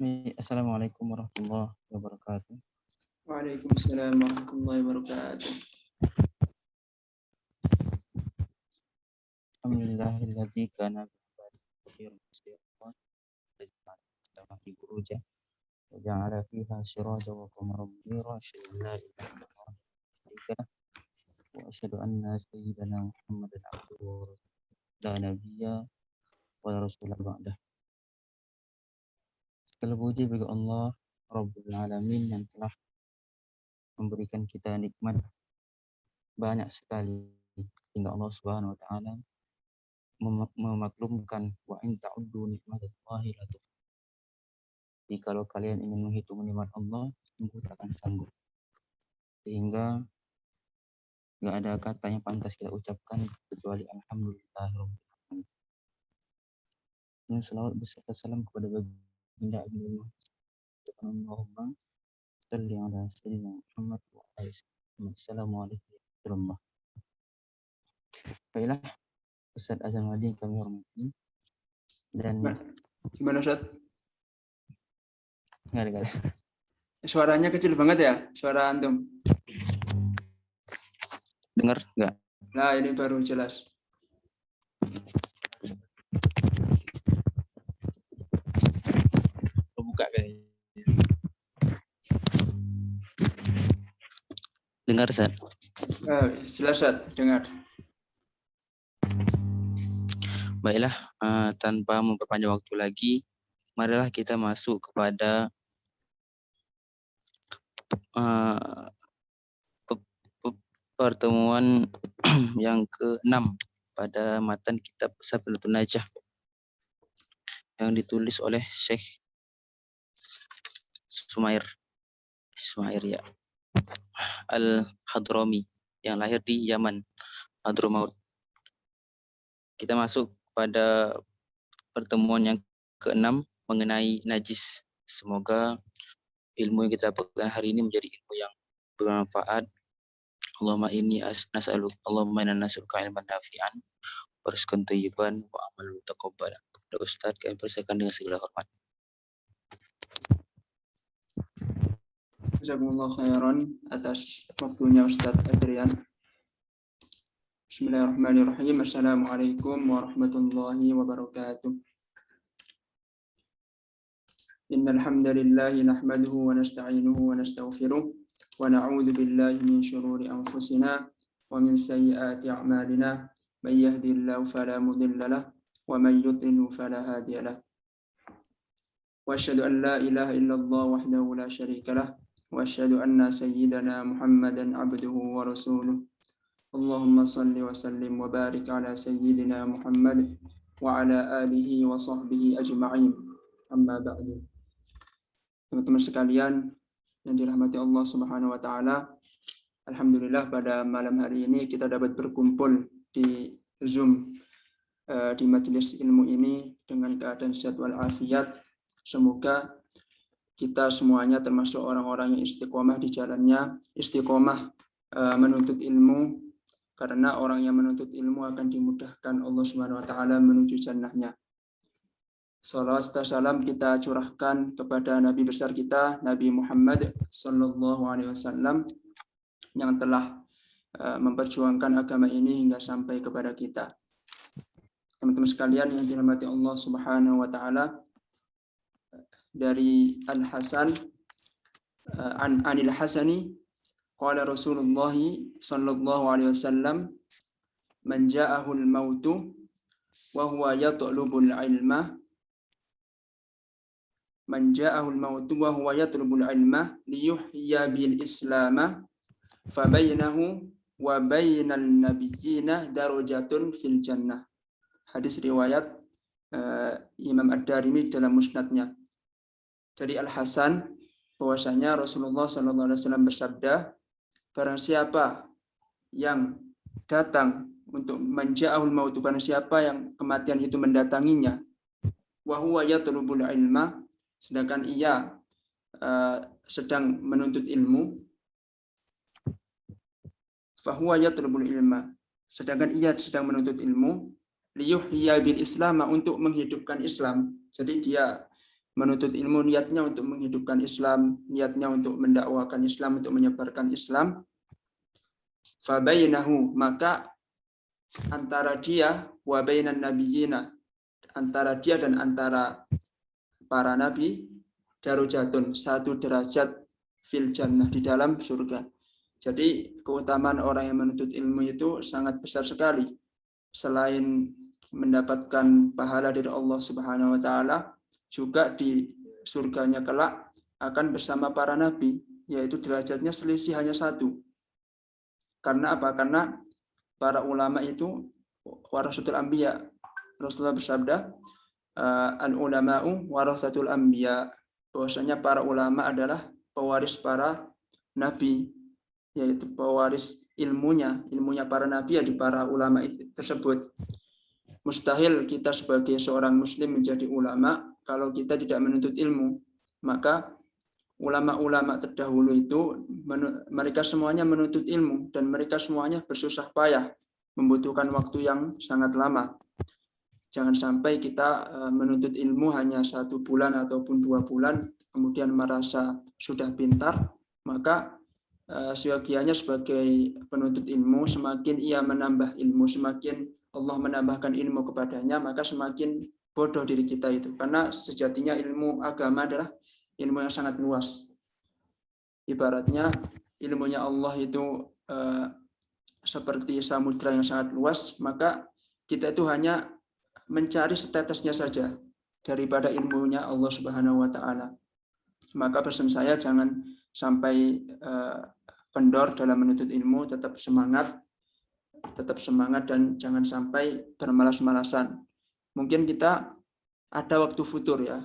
Assalamualaikum warahmatullahi wabarakatuh. Waalaikumsalam warahmatullahi wabarakatuh. Alhamdulillahilladzi kana khairan musliman wa buruja wa ja'ala fiha sirajan wa qamaran munira la ilaha illallah wa asyhadu anna sayyidana Muhammadan abduhu wa rasuluhu la nabiyya wa rasulah ba'dah. Segala puji bagi Allah Rabbul Alamin yang telah memberikan kita nikmat banyak sekali sehingga Allah Subhanahu wa taala memaklumkan wa in ta'uddu nikmatallahi la tuhsuha. Kalau kalian ingin menghitung nikmat Allah, sungguh tak akan sanggup. Sehingga nggak ada kata yang pantas kita ucapkan kecuali alhamdulillahirabbil alamin. Salawat beserta salam kepada baginda Abdullah. Allahumma shalli ala sayyidina Muhammad wa ala alihi. Assalamualaikum warahmatullahi wabarakatuh. Baiklah, Ustaz Azamadi kami hormati. Dan Gimana Ustaz? Nggak ada. Suaranya kecil banget ya, suara antum. Dengar nggak? Nah, ini baru jelas. Buka kayaknya. Dengar, Ustaz? Jelas Ustaz, dengar. Baiklah, tanpa memperpanjang waktu lagi, marilah kita masuk kepada pertemuan yang ke-6 pada matan kitab Safiinatul Najah yang ditulis oleh Syekh Sumair ya Al-Hadrami yang lahir di Yaman, Hadramaut. Kita masuk pada pertemuan yang ke-6 mengenai najis. Semoga ilmu yang kita dapatkan hari ini menjadi ilmu yang bermanfaat. Allahumma inni Allahumma inna nas'aluka ilman nafi'an wa rizqan thayyiban wa amalan mutaqabbalan. Kepada Ustaz kami persilakan dengan segala hormat. Jazakumullah khairan atas waktunya Ustaz Adrian. Bismillahirrahmanirrahim. Assalamualaikum warahmatullahi wabarakatuh. Innal hamdalillah nahmaduhu wa nasta'inuhu wa nastaghfiruh wa na'udzu billahi min shururi anfusina wa min sayyiati a'malina. May yahdihillahu fala mudilla lahu wa may yudlil fala hadiya lahu. Wa asyhadu an la ilaha illallah wahdahu la syarika lahu wa asyhadu anna sayyidana Muhammadan abduhu wa rasuluh. Allahumma salli wa sallim wa barik ala sayyidina Muhammad wa ala alihi wa sahbihi ajma'in. Amma ba'du. Teman-teman sekalian yang dirahmati Allah Subhanahu wa taala, alhamdulillah pada malam hari ini kita dapat berkumpul di Zoom di majelis ilmu ini dengan keadaan sehat walafiat. Semoga kita semuanya termasuk orang-orang yang istiqomah di jalannya, istiqomah menuntut ilmu, karena orang yang menuntut ilmu akan dimudahkan Allah Subhanahu wa taala menuju jannahnya. Salawat dan salam kita curahkan kepada Nabi besar kita, Nabi Muhammad sallallahu alaihi wasallam yang telah memperjuangkan agama ini hingga sampai kepada kita. Teman-teman sekalian yang dirahmati Allah Subhanahu wa taala, dari Al-Hasan Anil Hasani qala Rasulullah sallallahu alaihi wasallam man ja'ahul mautu wa huwa yatlubul ilma man ja'ahul mautu wa huwa yatlubul ilma liyuhyiya bil islam fa bainahu wa bainal nabiyyina darajatun fil jannah. Hadis riwayat Imam Ad-Darimi dalam musnadnya. Dari Al-Hasan bahwasanya Rasulullah sallallahu alaihi wasallam bersabda, barang siapa yang datang untuk manja'ahul mautu, barang siapa yang kematian itu mendatanginya, wa huwa yatlubul ilma, sedangkan ia sedang menuntut ilmu, fa huwa yatlubul ilma, sedangkan ia sedang menuntut ilmu, liyuhyiya bil islam, untuk menghidupkan Islam. Jadi dia menuntut ilmu niatnya untuk menghidupkan Islam, niatnya untuk mendakwakan Islam, untuk menyebarkan Islam. Fabainahu, maka antara dia wa bainan nabiyina, antara dia dan antara para nabi, darajatun, satu derajat fil jannah, di dalam surga. Jadi keutamaan orang yang menuntut ilmu itu sangat besar sekali. Selain mendapatkan pahala dari Allah Subhanahu wa taala, juga di surganya kelak akan bersama para nabi, yaitu derajatnya selisih hanya satu. Karena apa? Karena para ulama itu warasatul anbiya. Rasulullah bersabda, al-ulama'u warasatul anbiya, bahwasanya para ulama adalah pewaris para nabi, yaitu pewaris ilmunya para nabi ya di para ulama tersebut. Mustahil kita sebagai seorang muslim menjadi ulama kalau kita tidak menuntut ilmu. Maka ulama-ulama terdahulu itu mereka semuanya menuntut ilmu dan mereka semuanya bersusah payah, membutuhkan waktu yang sangat lama. Jangan sampai kita menuntut ilmu hanya 1 bulan ataupun 2 bulan, kemudian merasa sudah pintar, maka seyogianya sebagai penuntut ilmu, semakin ia menambah ilmu, semakin Allah menambahkan ilmu kepadanya, maka semakin bodoh diri kita itu. Karena sejatinya ilmu agama adalah ilmu yang sangat luas. Ibaratnya ilmunya Allah itu seperti samudra yang sangat luas, maka kita itu hanya mencari setetesnya saja daripada ilmunya Allah Subhanahu wa taala. Maka pesan saya, jangan sampai kendor dalam menuntut ilmu, tetap semangat dan jangan sampai bermalas-malasan. Mungkin kita ada waktu futur ya.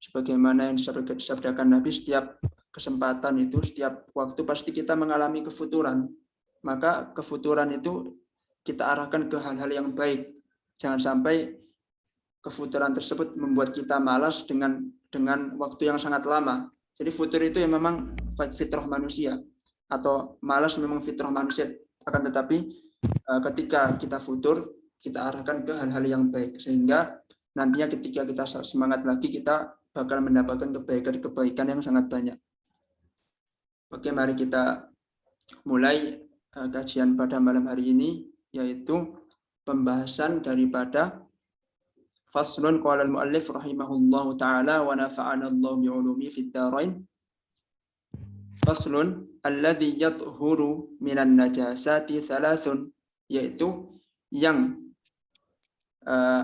Sebagaimana yang disabdakan Nabi, setiap kesempatan itu, setiap waktu pasti kita mengalami kefuturan. Maka kefuturan itu kita arahkan ke hal-hal yang baik. Jangan sampai kefuturan tersebut membuat kita malas dengan waktu yang sangat lama. Jadi futur itu yang memang fitrah manusia, atau malas memang fitrah manusia. Akan tetapi ketika kita futur, kita arahkan ke hal-hal yang baik, sehingga nantinya ketika kita semangat lagi, kita bakal mendapatkan kebaikan yang sangat banyak. Oke, mari kita mulai kajian pada malam hari ini, yaitu pembahasan daripada faslun qala al-muallif rahimahullahu taala wa nafa'ana Allah bi'ulumi fid dharain. Faslun alladhi yathuru minan najasati thalathun, yaitu yang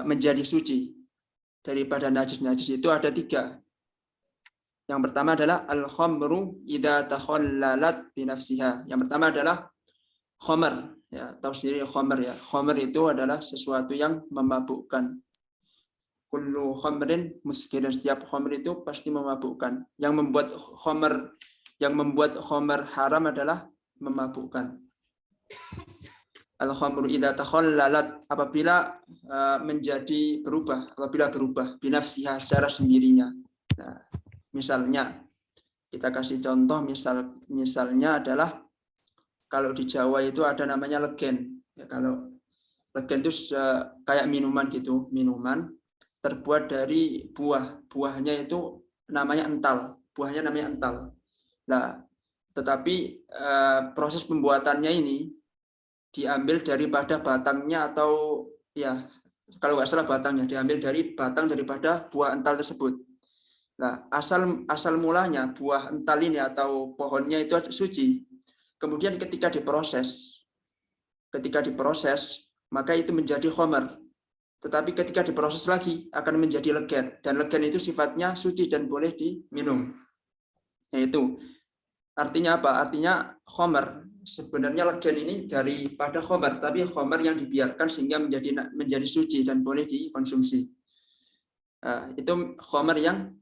menjadi suci daripada najis-najis itu ada 3. Yang pertama adalah al-khamru idza takhallalat bi nafsiha. Yang pertama adalah khamar, ya, tahu sendiri khamar ya. Khamar itu adalah sesuatu yang memabukkan. Kullu khamrin muskirin, setiap khamr itu pasti memabukkan. Yang membuat khamar haram adalah memabukkan. Al-khamru idza takhallalat, apabila berubah binafsiha, secara sendirinya. Nah, misalnya kita kasih contoh, misalnya adalah kalau di Jawa itu ada namanya legen. Ya, kalau legen itu kayak minuman gitu, minuman terbuat dari buahnya itu namanya ental, Nah, tetapi proses pembuatannya ini diambil daripada batangnya, atau ya kalau nggak salah batangnya diambil dari batang daripada buah ental tersebut. Nah, asal mulanya buah ental ini atau pohonnya itu suci. Kemudian ketika diproses, maka itu menjadi khamar. Tetapi ketika diproses lagi akan menjadi legen, dan legen itu sifatnya suci dan boleh diminum. Yaitu artinya apa? Artinya khamar. Sebenarnya legen ini daripada khamar, tapi khamar yang dibiarkan sehingga menjadi suci dan boleh dikonsumsi. Itu khamar yang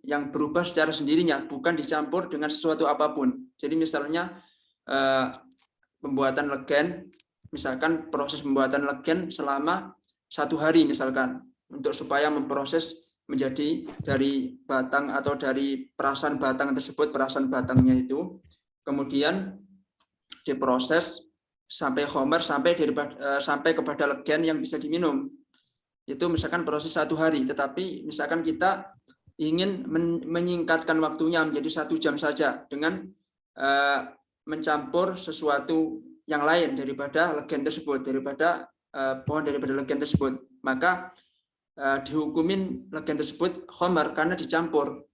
yang berubah secara sendirinya, bukan dicampur dengan sesuatu apapun. Jadi misalnya pembuatan legen, misalkan proses pembuatan legen selama 1 hari misalkan, untuk supaya memproses menjadi dari batang atau dari perasan batang tersebut, perasan batangnya itu kemudian diproses sampai khamar, sampai kepada legen yang bisa diminum. itu misalkan proses 1 hari, tetapi misalkan kita ingin menyingkatkan waktunya menjadi 1 jam saja dengan mencampur sesuatu yang lain daripada legen tersebut, daripada daripada legen tersebut, maka dihukumin legen tersebut khamar karena dicampur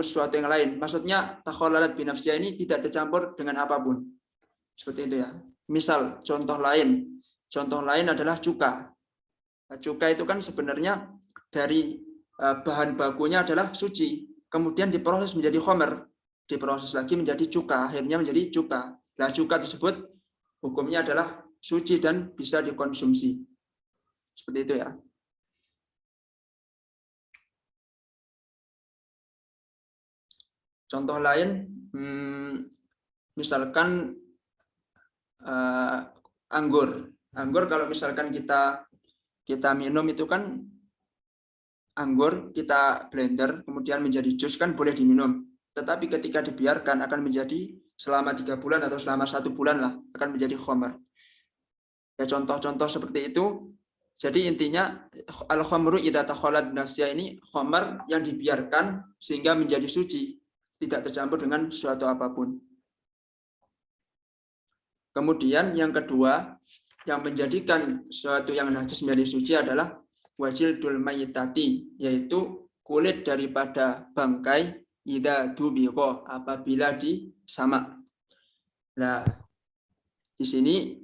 sesuatu yang lain. Maksudnya takhalalat binafsiyah ini tidak tercampur dengan apapun. Seperti itu ya. Misal contoh lain adalah cuka. Cuka itu kan sebenarnya dari bahan bakunya adalah suci, kemudian diproses menjadi khamar, diproses lagi menjadi cuka, akhirnya menjadi cuka. Nah, cuka tersebut hukumnya adalah suci dan bisa dikonsumsi. Seperti itu ya. Contoh lain, misalkan anggur. Anggur kalau misalkan kita minum itu kan anggur kita blender kemudian menjadi jus kan boleh diminum. Tetapi ketika dibiarkan akan menjadi selama 3 bulan atau selama 1 bulan lah akan menjadi khamar. Ya contoh-contoh seperti itu. Jadi intinya al-khamru idza takhalat nafsiyah ini khamar yang dibiarkan sehingga menjadi suci, tidak tercampur dengan suatu apapun. Kemudian yang kedua, yang menjadikan suatu yang najis menjadi suci adalah wajildul mayyitati, yaitu kulit daripada bangkai idza dubiqa, apabila disamak. Nah, di sini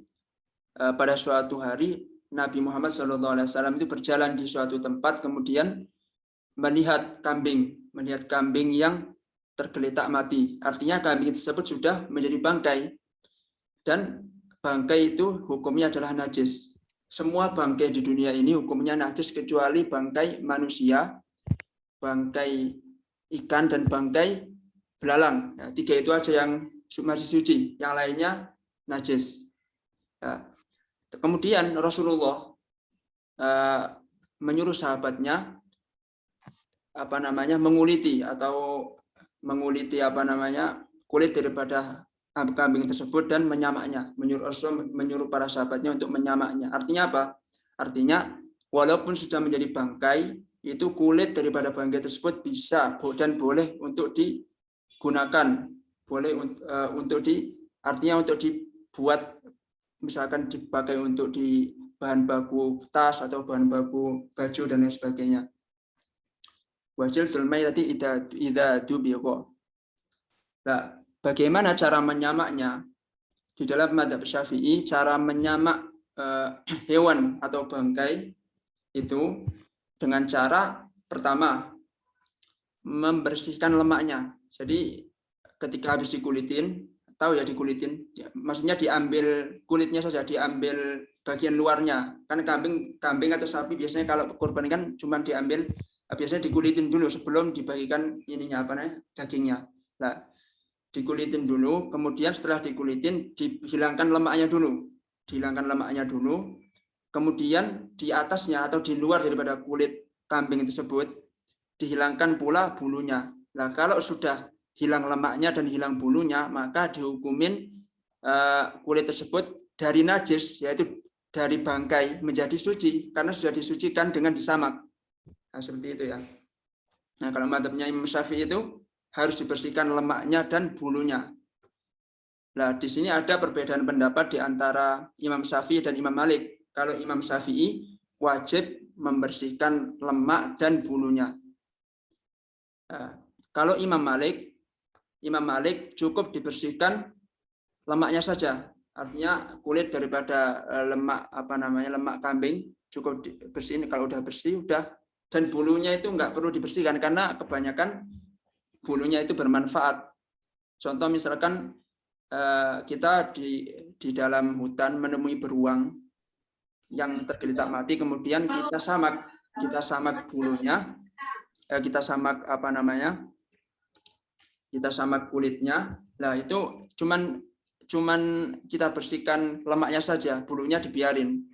pada suatu hari Nabi Muhammad SAW itu berjalan di suatu tempat, kemudian melihat kambing yang tergeletak mati. Artinya kambing tersebut sudah menjadi bangkai. Dan bangkai itu hukumnya adalah najis. Semua bangkai di dunia ini hukumnya najis kecuali bangkai manusia, bangkai ikan, dan bangkai belalang. Nah, 3 itu aja yang masih suci, yang lainnya najis. Nah, kemudian Rasulullah menyuruh sahabatnya menguliti kulit daripada kambing tersebut dan menyamaknya. Menyuruh para sahabatnya untuk menyamaknya. Artinya apa? Artinya walaupun sudah menjadi bangkai, itu kulit daripada bangkai tersebut bisa dan boleh untuk digunakan, boleh artinya untuk dibuat, misalkan dipakai untuk di bahan baku tas atau bahan baku baju dan lain sebagainya. Wajildul mayyitati idza dubiqa. Nah, bagaimana cara menyamaknya? Di dalam mazhab Syafi'i, cara menyamak hewan atau bangkai itu dengan cara pertama membersihkan lemaknya. Jadi ketika habis dikulitin, maksudnya diambil kulitnya saja, diambil bagian luarnya. Kan kambing atau sapi biasanya kalau kurban kan cuma diambil, biasanya dikulitin dulu sebelum dibagikan dagingnya. Nah, dikulitin dulu, kemudian setelah dikulitin dihilangkan lemaknya dulu, kemudian di atasnya atau di luar daripada kulit kambing tersebut dihilangkan pula bulunya. Nah, kalau sudah hilang lemaknya dan hilang bulunya, maka dihukumin kulit tersebut dari najis, yaitu dari bangkai menjadi suci karena sudah disucikan dengan disamak. Nah, seperti itu ya. Nah, kalau mazhabnya Imam Syafi'i itu harus dibersihkan lemaknya dan bulunya. Nah, di sini ada perbedaan pendapat di antara Imam Syafi'i dan Imam Malik. Kalau Imam Syafi'i wajib membersihkan lemak dan bulunya. Nah, kalau Imam Malik cukup dibersihkan lemaknya saja. Artinya kulit daripada lemak kambing cukup dibersihin, kalau udah bersih udah, dan bulunya itu nggak perlu dibersihkan karena kebanyakan bulunya itu bermanfaat. Contoh misalkan kita di dalam hutan menemui beruang yang tergeletak mati, kemudian kita samak bulunya, kita samak kulitnya. Nah, itu cuman kita bersihkan lemaknya saja, bulunya dibiarin.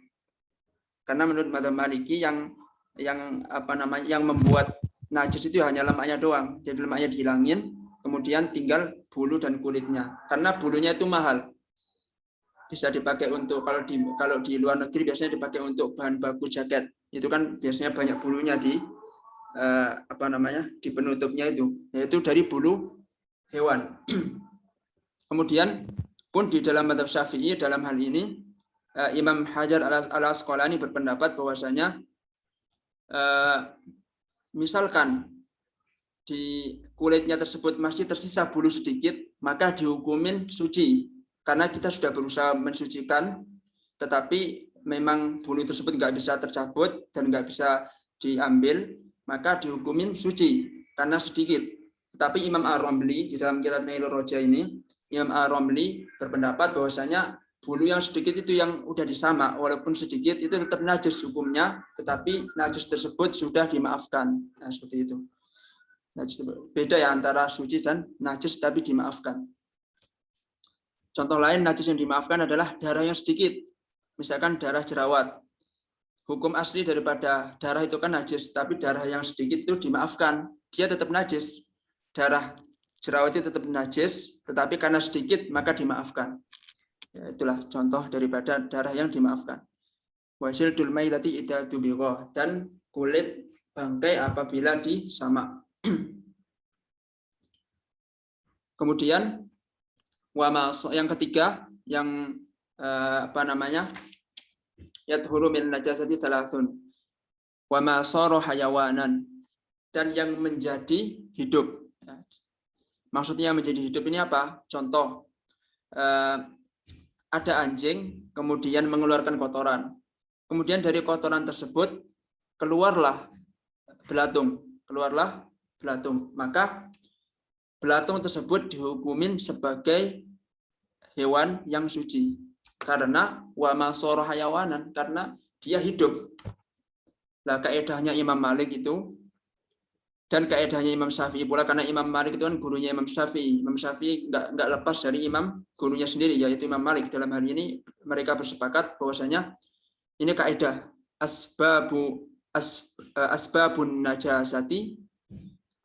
Karena menurut mazhab Maliki yang membuat najis itu hanya lemaknya doang. Jadi lemaknya dihilangin, kemudian tinggal bulu dan kulitnya. Karena bulunya itu mahal. bisa dipakai untuk kalau di luar negeri biasanya dipakai untuk bahan baku jaket. Itu kan biasanya banyak bulunya di di penutupnya itu, yaitu dari bulu hewan. Kemudian pun di dalam mazhab Syafi'i dalam hal ini Imam Hajar al-Asqalani berpendapat bahwasanya misalkan di kulitnya tersebut masih tersisa bulu sedikit, maka dihukumin suci karena kita sudah berusaha mensucikan, tetapi memang bulu tersebut nggak bisa tercabut dan nggak bisa diambil, maka dihukumin suci karena sedikit. Tetapi Imam Ar-Ramli di dalam kitab Nailur Roja ini, Imam Ar-Ramli berpendapat bahwasanya bulu yang sedikit itu yang udah disamak, walaupun sedikit itu tetap najis hukumnya, tetapi najis tersebut sudah dimaafkan. Nah, seperti itu. Najis beda ya antara suci dan najis tapi dimaafkan. Contoh lain najis yang dimaafkan adalah darah yang sedikit. Misalkan darah jerawat. Hukum asli daripada darah itu kan najis, tapi darah yang sedikit itu dimaafkan. Dia tetap najis. Darah jerawat itu tetap najis, tetapi karena sedikit maka dimaafkan. Ya, itulah contoh daripada darah yang dimaafkan. Wasil dulmai tadi idatu biqah, dan kulit bangkai apabila disamak. Kemudian yang ketiga yang yathuru min najasati thalathun wa ma sara hayawanan, dan yang menjadi hidup. Maksudnya menjadi hidup ini apa? Contoh, ada anjing kemudian mengeluarkan kotoran. Kemudian dari kotoran tersebut keluarlah belatung. Maka belatung tersebut dihukumin sebagai hewan yang suci. Karena wa ma sara hayawanan, karena dia hidup. Lah kaedahnya Imam Malik itu dan kaedahnya Imam Syafi'i pula, karena Imam Malik itu kan gurunya Imam Syafi'i. Imam Syafi'i enggak lepas dari Imam gurunya sendiri, yaitu Imam Malik. Dalam hal ini mereka bersepakat bahwasanya ini kaedah asbabun najasati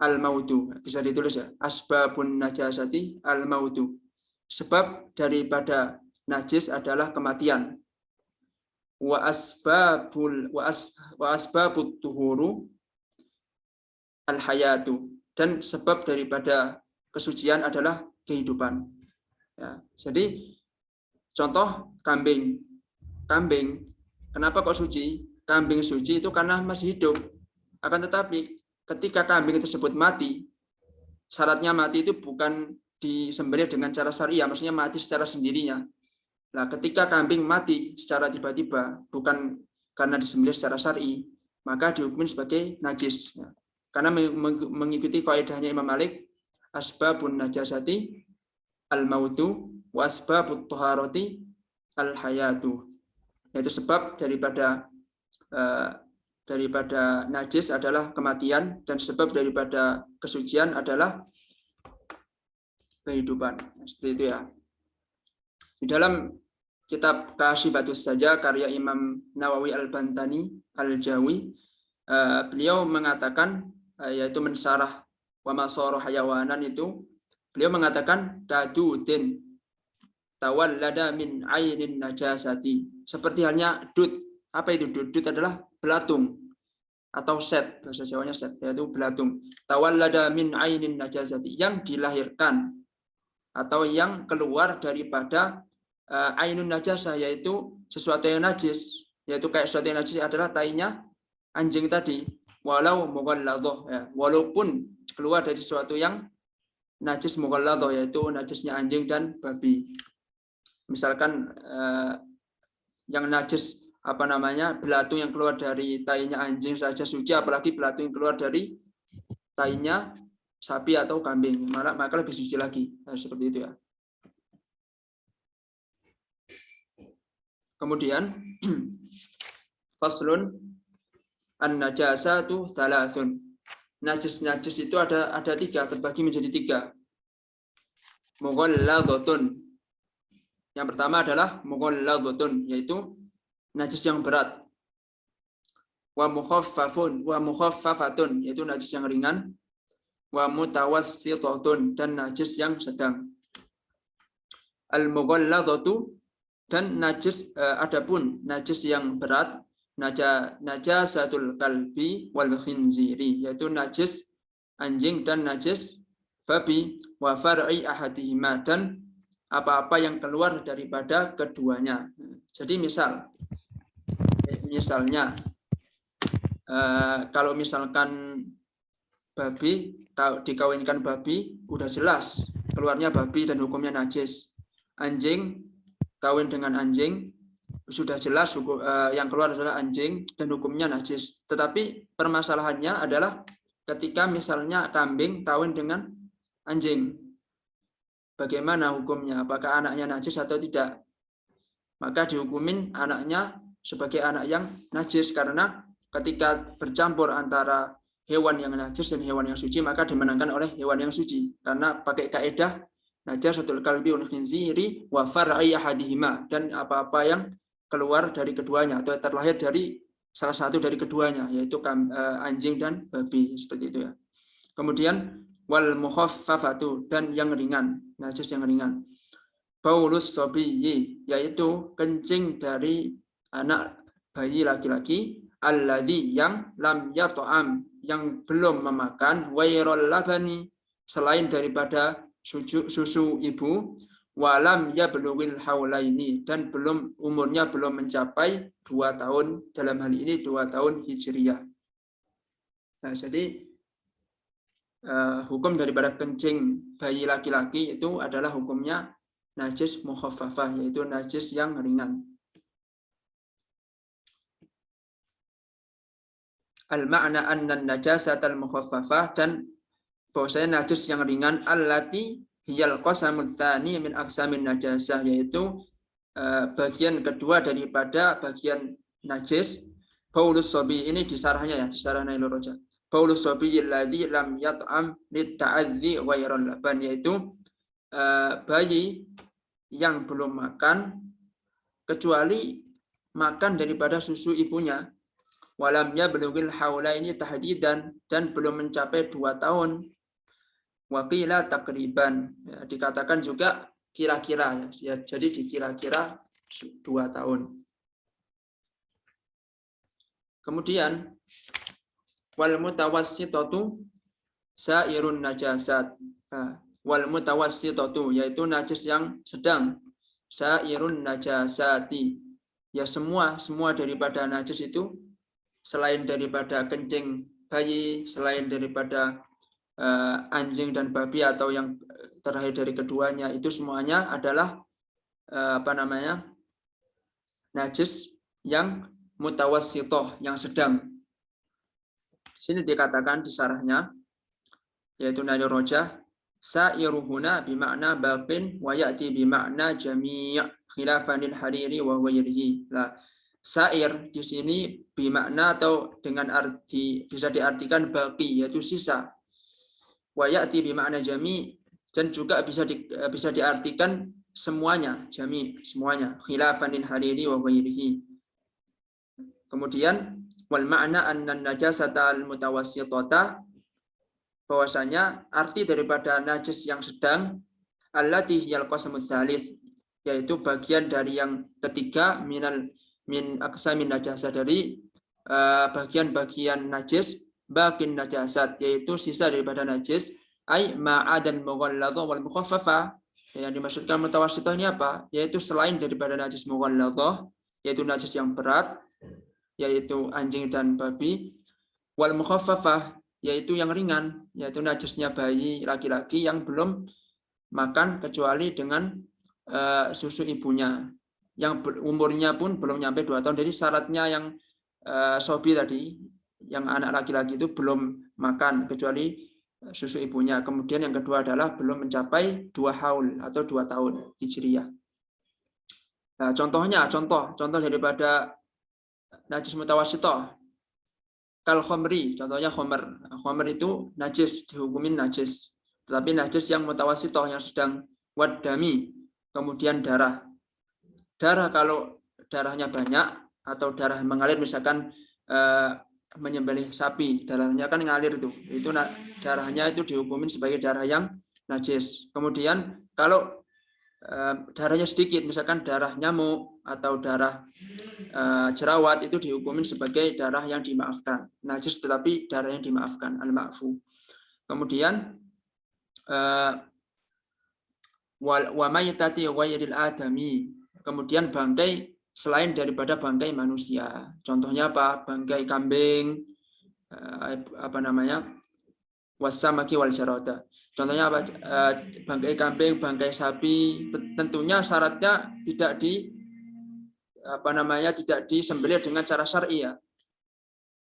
al-mautu. Bisa ditulis ya, asbabun najasati al-mautu. Sebab daripada najis adalah kematian. Wa asbabut tuhuru al-hayatu, dan sebab daripada kesucian adalah kehidupan. Ya, jadi contoh kambing. Kenapa kok suci? Kambing suci itu karena masih hidup. Akan tetapi ketika kambing tersebut mati, syaratnya mati itu bukan disembelih dengan cara syariah, maksudnya mati secara sendirinya. Nah, ketika kambing mati secara tiba-tiba, bukan karena disembelih secara syar'i, maka dihukum sebagai najis. Karena mengikuti kaidahnya Imam Malik, asbabun najasati al-mautu wa asbabut taharati al-hayatu. Yaitu sebab daripada najis adalah kematian, dan sebab daripada kesucian adalah kehidupan. Seperti itu ya. Di dalam kitab Kashifatus Saja karya Imam Nawawi Al-Bantani Al-Jawi, beliau mengatakan, yaitu mensarah wa ma sara hayawanan itu, beliau mengatakan kadudin tawallada min ainin najasati, seperti halnya dud. Apa itu dud? Dud adalah belatung atau set, bahasa Jawanya set, yaitu belatung. Tawallada min ainin najasati, yang dilahirkan atau yang keluar daripada ainun najasah, yaitu sesuatu yang najis, yaitu kayak sesuatu yang najis adalah tainya anjing tadi, walau mughalladhah, ya, walaupun keluar dari sesuatu yang najis mughalladhah, yaitu najisnya anjing dan babi. Misalkan yang najis belatung yang keluar dari tainya anjing saja suci, apalagi belatung yang keluar dari tainya sapi atau kambing, maka lebih suci lagi. Nah, seperti itu ya. Kemudian faslun an-najasatu thalathun. Najis itu ada tiga, terbagi menjadi tiga. Mughalladhatun. Yang pertama adalah mughalladhatun, yaitu najis yang berat. Wa mukhaffafatun, yaitu najis yang ringan. Wa mutawassithatun, dan najis yang sedang. Al-mughalladhatu Dan najis adapun najis yang berat, najasatul kalbi wal khinziri, yaitu najis anjing dan najis babi, wa far'i ahadihima, dan apa-apa yang keluar daripada keduanya. Jadi misalnya kalau misalkan babi dikawinkan babi, udah jelas keluarnya babi dan hukumnya najis. Anjing kawin dengan anjing, sudah jelas yang keluar adalah anjing dan hukumnya najis. Tetapi permasalahannya adalah ketika misalnya kambing kawin dengan anjing, bagaimana hukumnya? Apakah anaknya najis atau tidak? Maka dihukumin anaknya sebagai anak yang najis, karena ketika bercampur antara hewan yang najis dan hewan yang suci, maka dimenangkan oleh hewan yang suci, karena pakai kaidah najasatul kalbi wal khinziri wa far'i ahadihima, dan apa-apa yang keluar dari keduanya atau terlahir dari salah satu dari keduanya, yaitu anjing dan babi, seperti itu ya. Kemudian wal mukhaffafatu, dan yang ringan, najis yang ringan. Baulus sobiyyi, yaitu kencing dari anak bayi laki-laki, alladzi yang lam yat'am, yang belum memakan, wairul labani, selain daripada susu ibu, walam yablugil haulaini, dan umurnya belum mencapai 2 tahun, dalam hal ini 2 tahun hijriyah. Nah, jadi hukum daripada kencing bayi laki-laki itu adalah hukumnya najis mukhaffafah, yaitu najis yang ringan. Al-ma'na anna najasatal mukhaffafah, dan bahwasanya najis yang ringan, allati hiyal qasamut tsani min aqsamin najasah, yaitu bagian kedua daripada bagian najis. Baulus sobi, ini disarahnya ya, disarah Nailur Roja. Baulus sobi alladzi lam yat'am litta'adzi ghairal laban, yaitu bayi yang belum makan kecuali makan daripada susu ibunya. Walamnya belugil haulaini tahdidan, dan belum mencapai 2 tahun. Waqila takriban, ya, dikatakan juga kira-kira ya, jadi dikira-kira 2 tahun. Kemudian wal mutawassitatu sairun najasat. Wal mutawassitatu, yaitu najis yang sedang. Sairun najasati, ya semua daripada najis itu, selain daripada kencing bayi, selain daripada anjing dan babi atau yang terakhir dari keduanya, itu semuanya adalah najis yang mutawassithah, yang sedang. Di sini dikatakan di sarahnya, yaitu Nailur Rojah, sairuhuna bimakna baqin wa ya'ti bimakna jami' khilafanil hariri wa ghairihi. Lah, sair di sini bimakna atau dengan arti bisa diartikan baqi, yaitu sisa. Wa ya'ti bimakna jami', dan juga bisa diartikan semuanya, jami', semuanya, khilafanil hariri wa ghairihi. Kemudian wal ma'na anna najasata al mutawassithata, bahwasanya arti daripada najis yang sedang, allati hiyal qasamut tsalits, yaitu bagian dari yang ketiga, min aqsamin najasa, dari bagian-bagian najis, bakin najasat, yaitu sisa daripada najis, ai ma'adan mughalladha wal mukhaffafa. Yang dimaksudkan mutawassithah ini apa? Yaitu selain daripada najis mughalladha, yaitu najis yang berat, yaitu anjing dan babi, wal mukhaffafah, yaitu yang ringan, yaitu najisnya bayi laki-laki yang belum makan kecuali dengan susu ibunya, yang umurnya pun belum nyampe 2 tahun. Jadi syaratnya yang sobi tadi, yang anak laki-laki itu belum makan kecuali susu ibunya. Kemudian yang kedua adalah belum mencapai 2 haul atau 2 tahun hijriyah. Nah, contoh daripada najis mutawassithah, kal khomri, contohnya khomer itu najis, dihukumin najis, tetapi najis yang mutawassithah, yang sedang. Wadami, kemudian darah kalau darahnya banyak atau darah mengalir, misalkan menyembelih sapi, darahnya kan ngalir itu darahnya itu dihukumin sebagai darah yang najis. Kemudian kalau darahnya sedikit, misalkan darah nyamuk atau darah jerawat, itu dihukumin sebagai darah yang dimaafkan, najis tetapi darahnya dimaafkan, al-ma'fu. Kemudian wa maytati ghairil adami, kemudian bangkai selain daripada bangkai manusia. Contohnya apa? Bangkai kambing, wasamaki wal jarada. Contohnya apa? Bangkai kambing, bangkai sapi, tentunya syaratnya tidak disembelih dengan cara syar'i ya.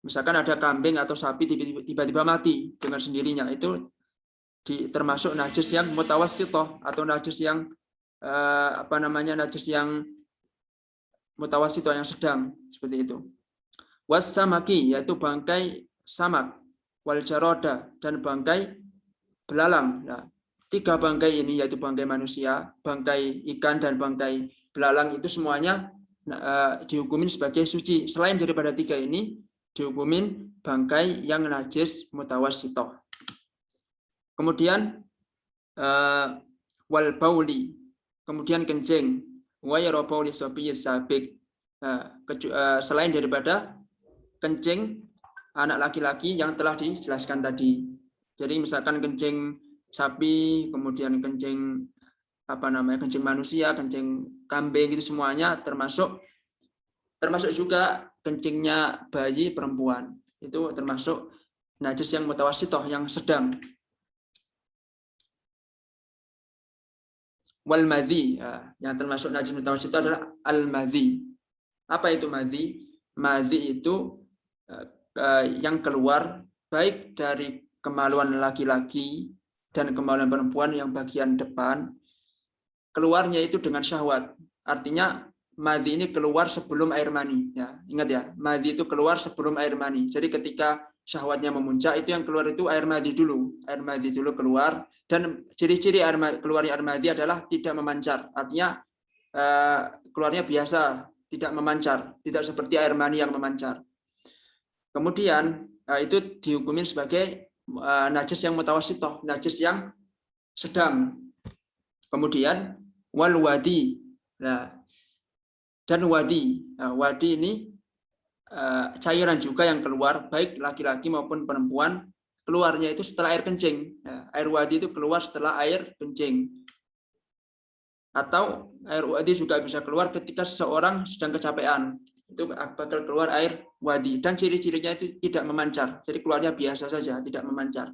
Misalkan ada kambing atau sapi tiba-tiba mati dengan sendirinya, itu termasuk najis yang mutawassithah atau najis yang najis yang mutawassithah, yang sedang, seperti itu. Wasamaki, yaitu bangkai samak, wal jarada, dan bangkai belalang. Nah, 3 bangkai ini, yaitu bangkai manusia, bangkai ikan, dan bangkai belalang, itu semuanya dihukumin sebagai suci. Selain daripada 3 ini, dihukumin bangkai yang najis mutawassithah. Kemudian wal bauli, kemudian kencing, wa yara bauli sabiy sabiq, selain daripada kencing anak laki-laki yang telah dijelaskan tadi. Jadi misalkan kencing sapi, kemudian kencing kencing manusia, kencing kambing, itu semuanya termasuk juga kencingnya bayi perempuan. Itu termasuk najis yang mutawassithah, yang sedang. Wal madhi, yang termasuk najis mutawassithah adalah al madhi. Apa itu madhi? Madhi itu yang keluar baik dari kemaluan laki-laki dan kemaluan perempuan yang bagian depan, keluarnya itu dengan syahwat. Artinya madhi ini keluar sebelum air mani. Ya, ingat ya, madhi itu keluar sebelum air mani. Jadi ketika syahwatnya memuncak, itu yang keluar itu air madhi dulu. Air madhi dulu keluar, dan ciri-ciri keluarnya air madhi adalah tidak memancar. Artinya keluarnya biasa, tidak memancar, tidak seperti air mani yang memancar. Kemudian itu dihukumin sebagai najis yang mutawassithah, najis yang sedang. Kemudian wal wadi. Nah, dan wadi. Wadi ini cairan juga yang keluar, baik laki-laki maupun perempuan, keluarnya itu setelah air kencing. Air wadi itu keluar setelah air kencing. Atau air wadi juga bisa keluar ketika seseorang sedang kecapean. Itu bakal keluar air wadi. Dan ciri-cirinya itu tidak memancar. Jadi keluarnya biasa saja, tidak memancar.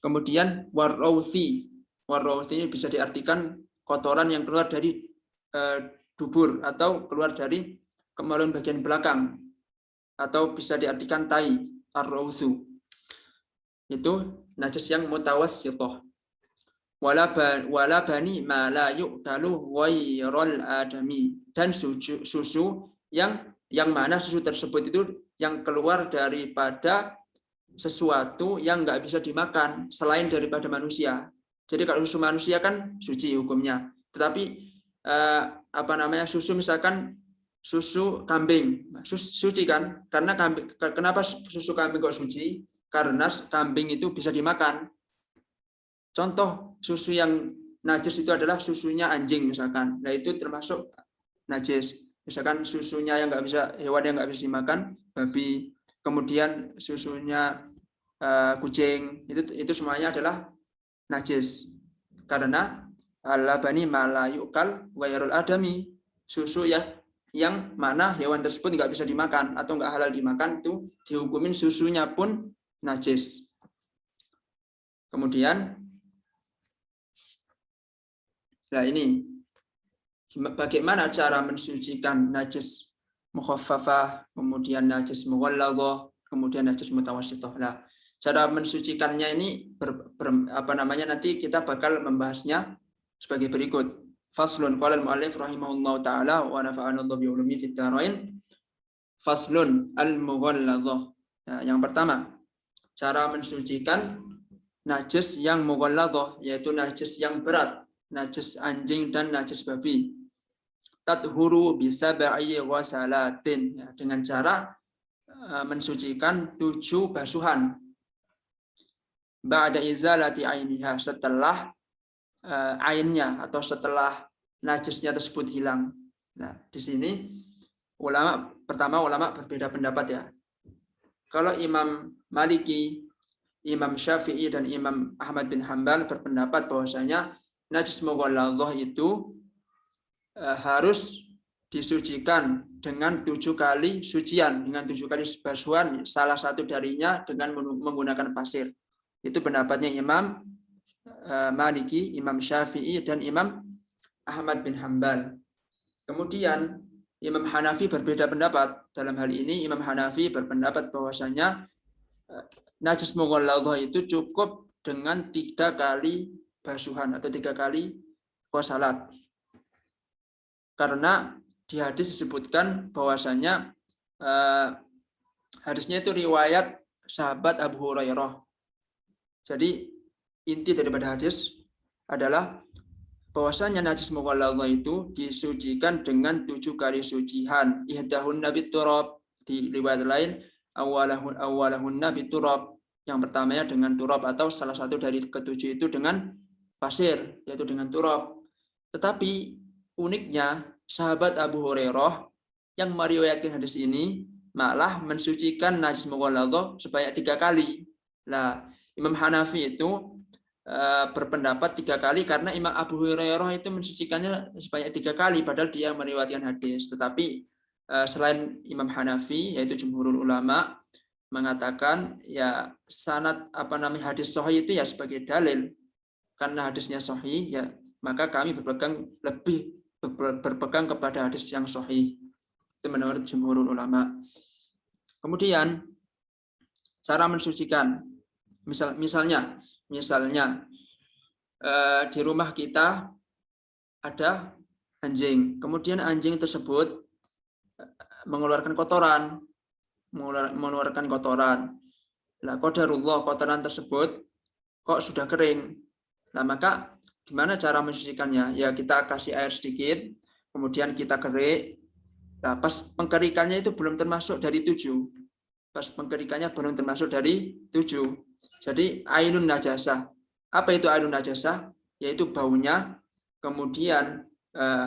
Kemudian warrawthi. Warrawthi ini bisa diartikan kotoran yang keluar dari dubur atau keluar dari kemaluan bagian belakang, atau bisa diartikan tai, ar-rawthu. Itu najis yang mutawassithah. Wala bani ma la yu'talu ghairal adami, dan susu yang mana susu tersebut itu yang keluar daripada sesuatu yang nggak bisa dimakan selain daripada manusia. Jadi kalau susu manusia kan suci hukumnya, tetapi susu misalkan susu kambing suci kan, karena kenapa susu kambing kok suci? Karena kambing itu bisa dimakan. Contoh susu yang najis itu adalah susunya anjing misalkan, nah itu termasuk najis. Misalkan susunya yang nggak bisa, hewan yang nggak bisa dimakan, babi. Kemudian susunya kucing, itu semuanya adalah najis. Karena al-labani ma la yu'kal ghairul adami, susu ya yang mana hewan tersebut nggak bisa dimakan atau nggak halal dimakan, itu dihukumin susunya pun najis. Kemudian, nah ini bagaimana cara mensucikan najis mukhaffafah, kemudian najis mughalladhah, kemudian najis mutawassithah. Nah, cara mensucikannya ini nanti kita bakal membahasnya sebagai berikut. Faslun, qala al-mu'allif rahimahullahu taala wa nafa'ana Allah bi ulumi fid dharain. Faslun al-mughalladhah. Nah, yang pertama, cara mensucikan najis yang mughalladhah, yaitu najis yang berat, najis anjing dan najis babi. Tathuru bi sab'i ghasalatin, dengan cara mensucikan 7 basuhan. Ba'da izalati ainiha, setelah ainnya atau setelah najisnya tersebut hilang. Nah, di sini ulama berbeda pendapat ya. Kalau Imam Maliki, Imam Syafi'i dan Imam Ahmad bin Hambal berpendapat bahwasanya najis mughalladhah itu harus disucikan dengan 7 kali sucian, dengan 7 kali basuhan, salah satu darinya dengan menggunakan pasir. Itu pendapatnya Imam Maliki, Imam Syafi'i dan Imam Ahmad bin Hambal. Kemudian Imam Hanafi berbeda pendapat. Dalam hal ini Imam Hanafi berpendapat bahwasanya najis mughalladhah itu cukup dengan 3 kali basuhan atau 3 kali ghusalat. Karena di hadis disebutkan bahwasanya hadisnya itu riwayat sahabat Abu Hurairah. Jadi inti daripada hadis adalah bahwasanya najis mughalladhah itu disucikan dengan 7 kali sucian. Ihdahunna biturab, di riwayat lain awwalahunna biturab. Yang pertamanya dengan turab atau salah satu dari ketujuh itu dengan pasir, yaitu dengan turab. Tetapi uniknya sahabat Abu Hurairah yang meriwayatkan hadis ini malah mensucikan najis mughalladhah sebanyak 3 kali. Nah, Imam Hanafi itu berpendapat 3 kali karena Imam Abu Hurairah itu mensucikannya sebanyak 3 kali padahal dia meriwayatkan hadis. Tetapi selain Imam Hanafi yaitu jumhurul ulama mengatakan ya sanad hadis sahih itu ya sebagai dalil. Karena hadisnya sahih ya maka kami berpegang kepada hadis yang sahih. Itu menurut jumhurul ulama. Kemudian cara mensucikan, misalnya di rumah kita ada anjing, kemudian anjing tersebut mengeluarkan kotoran. Nah, qadarullah kotoran tersebut kok sudah kering. Nah, maka gimana cara mensucikannya? Ya kita kasih air sedikit, kemudian kita kerik. Nah, pas pengkerikannya itu belum termasuk dari 7. Jadi ainun najasah. Apa itu ainun najasah? Yaitu baunya, kemudian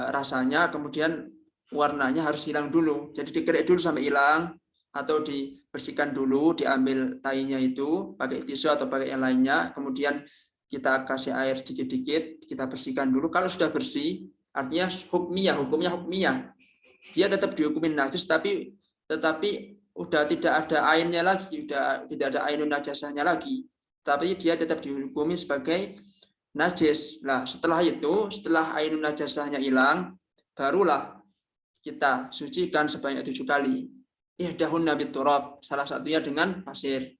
rasanya, kemudian warnanya harus hilang dulu. Jadi dikerik dulu sampai hilang, atau dibersihkan dulu, diambil tainya itu pakai tisu atau pakai yang lainnya, kemudian kita kasih air sedikit-sedikit, kita bersihkan dulu. Kalau sudah bersih, artinya hukumnya hukmiyah. Dia tetap dihukumin najis, tetapi udah tidak ada ainnya lagi, udah tidak ada ainun najasahnya lagi. Tapi dia tetap dihukumi sebagai najis. Nah, setelah ainun najasahnya hilang, barulah kita sucikan sebanyak 7 kali. Ihdahunna biturab, salah satunya dengan pasir.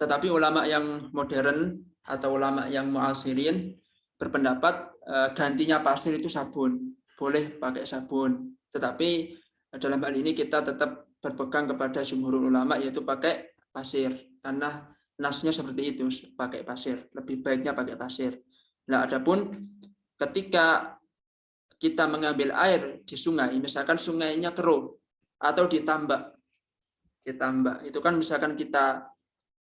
Tetapi ulama yang modern atau ulama yang muasirin berpendapat gantinya pasir itu sabun, boleh pakai sabun. Tetapi dalam hal ini kita tetap berpegang kepada jumhurul ulama yaitu pakai pasir karena nasnya seperti itu, pakai pasir, lebih baiknya pakai pasir. Nah, adapun ketika kita mengambil air di sungai, misalkan sungainya keruh atau ditambak, itu kan misalkan kita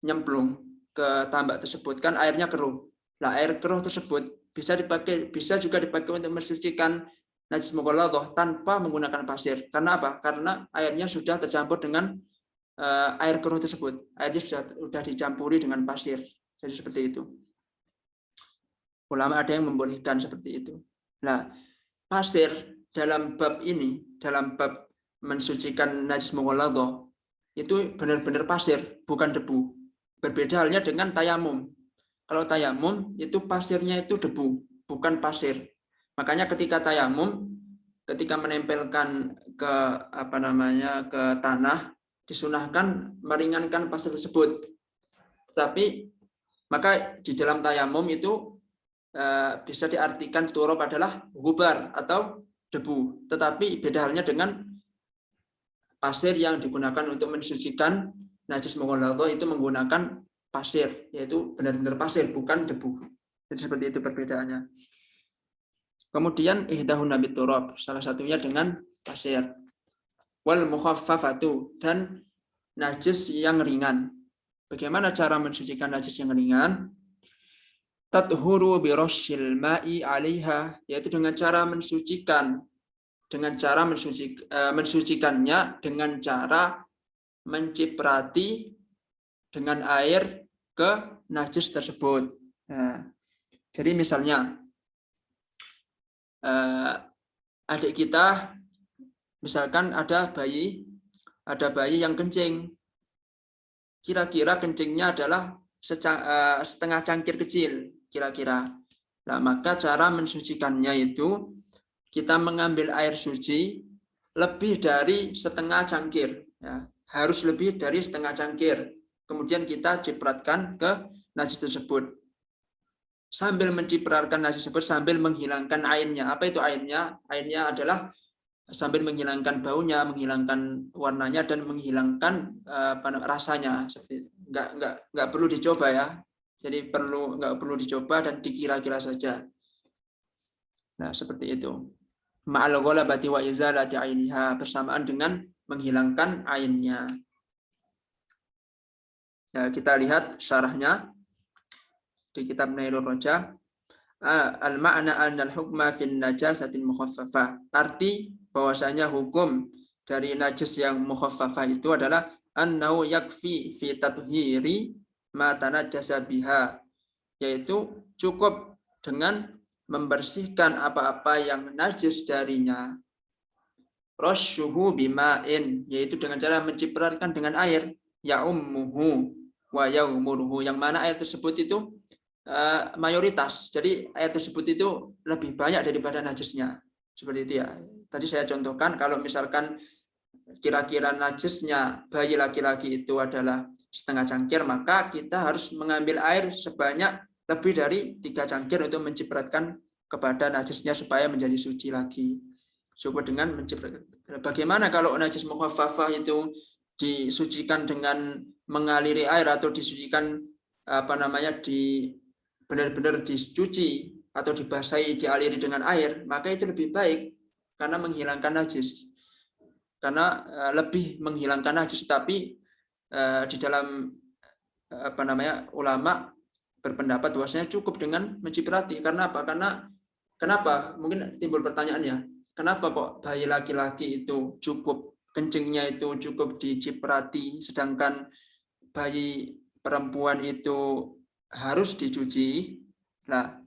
nyemplung ke tambak tersebut kan airnya keruh. Nah, air keruh tersebut bisa juga dipakai untuk mensucikan najis mughalladhah tanpa menggunakan pasir. Karena apa? Karena airnya sudah tercampur dengan air keruh tersebut. Airnya sudah dicampuri dengan pasir. Jadi seperti itu. Ulama ada yang membolehkan seperti itu. Nah, pasir dalam bab ini, dalam bab mensucikan najis mughalladhah, itu benar-benar pasir, bukan debu. Berbeda halnya dengan tayamum. Kalau tayamum itu pasirnya itu debu, bukan pasir. Makanya ketika tayamum, ketika menempelkan ke ke tanah, disunahkan meringankan pasir tersebut. Tetapi maka di dalam tayamum itu bisa diartikan turab adalah gubar atau debu. Tetapi beda halnya dengan pasir yang digunakan untuk mensucikan najis mughalladhah itu menggunakan pasir, yaitu benar-benar pasir, bukan debu. Jadi seperti itu perbedaannya. Kemudian ihdahunna biturab, salah satunya dengan pasir. Wal mukhaffafatu, dan najis yang ringan. Bagaimana cara mensucikan najis yang ringan? tathuru bi rasyil ma'i 'alaiha, yaitu dengan cara mensucikan, mensucikannya dengan cara menciprati dengan air ke najis tersebut. Nah, jadi misalnya adik kita, misalkan ada bayi yang kencing, kira-kira kencingnya adalah setengah cangkir kecil, kira-kira. Nah, maka cara mensucikannya itu kita mengambil air suci lebih dari setengah cangkir, ya, harus lebih dari setengah cangkir. Kemudian kita cipratkan ke najis tersebut. Sambil mencipratkan najis tersebut, sambil menghilangkan airnya. Apa itu airnya? Airnya adalah sambil menghilangkan baunya, menghilangkan warnanya, dan menghilangkan rasanya. Nggak perlu dicoba ya. Jadi nggak perlu dicoba dan dikira-kira saja. Nah, seperti itu. Ma'al ghalabati wa izalati ainiha, bersamaan dengan menghilangkan ainnya. Nah, kita lihat syarahnya di kitab Nailur Raja. Al-ma'na annal hukma fin najasatil mukhaffafah. Arti bahwasanya hukum dari najis yang mukhaffafah itu adalah annahu yakfi fi tathhiri ma tanajjasa biha, yaitu cukup dengan membersihkan apa-apa yang najis darinya. Rasyuhu bima'in, yaitu dengan cara mencipratkan dengan air, ya ummuhu wa yaumuruhu, yang mana air tersebut itu mayoritas. Jadi air tersebut itu lebih banyak daripada najisnya. Seperti itu ya. Tadi saya contohkan, kalau misalkan kira-kira najisnya bayi laki-laki itu adalah setengah cangkir, maka kita harus mengambil air sebanyak lebih dari 3 cangkir untuk mencipratkan kepada najisnya supaya menjadi suci lagi. Coba dengan mencipratkan. Bagaimana kalau najis mukhaffafah itu disucikan dengan mengaliri air, atau disucikan benar-benar dicuci atau dibasahi, dialiri dengan air, maka itu lebih baik karena menghilangkan najis. Karena lebih menghilangkan najis, tapi di dalam ulama berpendapat bahwasanya cukup dengan menciprati. Karena apa? Kenapa? Mungkin timbul pertanyaannya. Kenapa kok bayi laki-laki itu cukup kencingnya itu cukup diciprati, sedangkan bayi perempuan itu harus dicuci? Nah,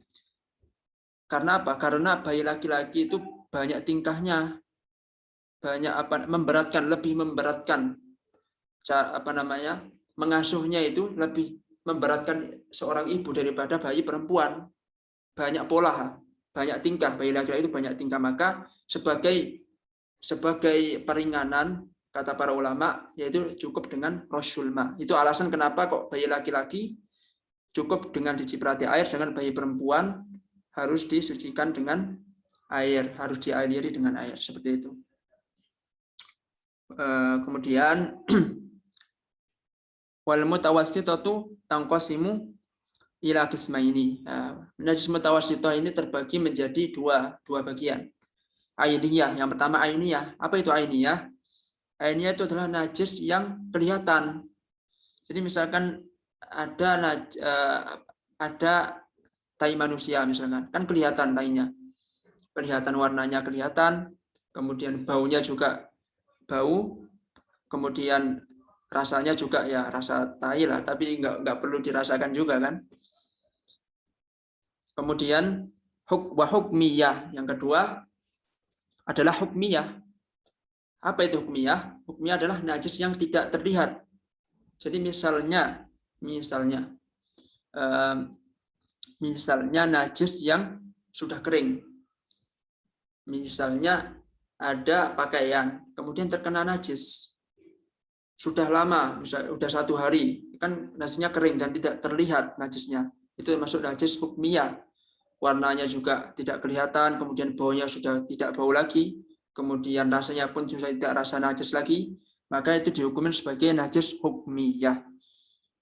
karena apa? Karena bayi laki-laki itu banyak tingkahnya, banyak memberatkan, lebih memberatkan. Mengasuhnya itu lebih memberatkan seorang ibu daripada bayi perempuan. Banyak pola, banyak tingkah, bayi laki-laki itu banyak tingkah. Maka sebagai peringanan, kata para ulama, yaitu cukup dengan rasyul ma. Itu alasan kenapa kok bayi laki-laki cukup dengan diciprati air, dengan bayi perempuan harus disucikan dengan air, harus dialiri dengan air, seperti itu. Kemudian wal mutawassitatu tanqasimu ila qismaini. Najis mutawassithah ini terbagi menjadi dua bagian. Ainiyah, yang pertama ainiyah. Apa itu ainiyah? Ainiyah itu adalah najis yang kelihatan. Jadi misalkan ada tai manusia misalkan, kan kelihatan tainya, kelihatan warnanya, kelihatan, kemudian baunya juga bau, kemudian rasanya juga ya rasa tai lah, tapi nggak perlu dirasakan juga kan. Kemudian hukmiyah, yang kedua adalah hukmiyah. Apa itu hukmiyah? Hukmiyah adalah najis yang tidak terlihat. Jadi misalnya najis yang sudah kering. Misalnya ada pakaian, kemudian terkena najis. Sudah lama, sudah 1 hari, kan najisnya kering dan tidak terlihat najisnya. Itu termasuk najis hukmiyah. Warnanya juga tidak kelihatan, kemudian baunya sudah tidak bau lagi, kemudian rasanya pun sudah tidak rasa najis lagi, maka itu dihukumin sebagai najis hukmiyah.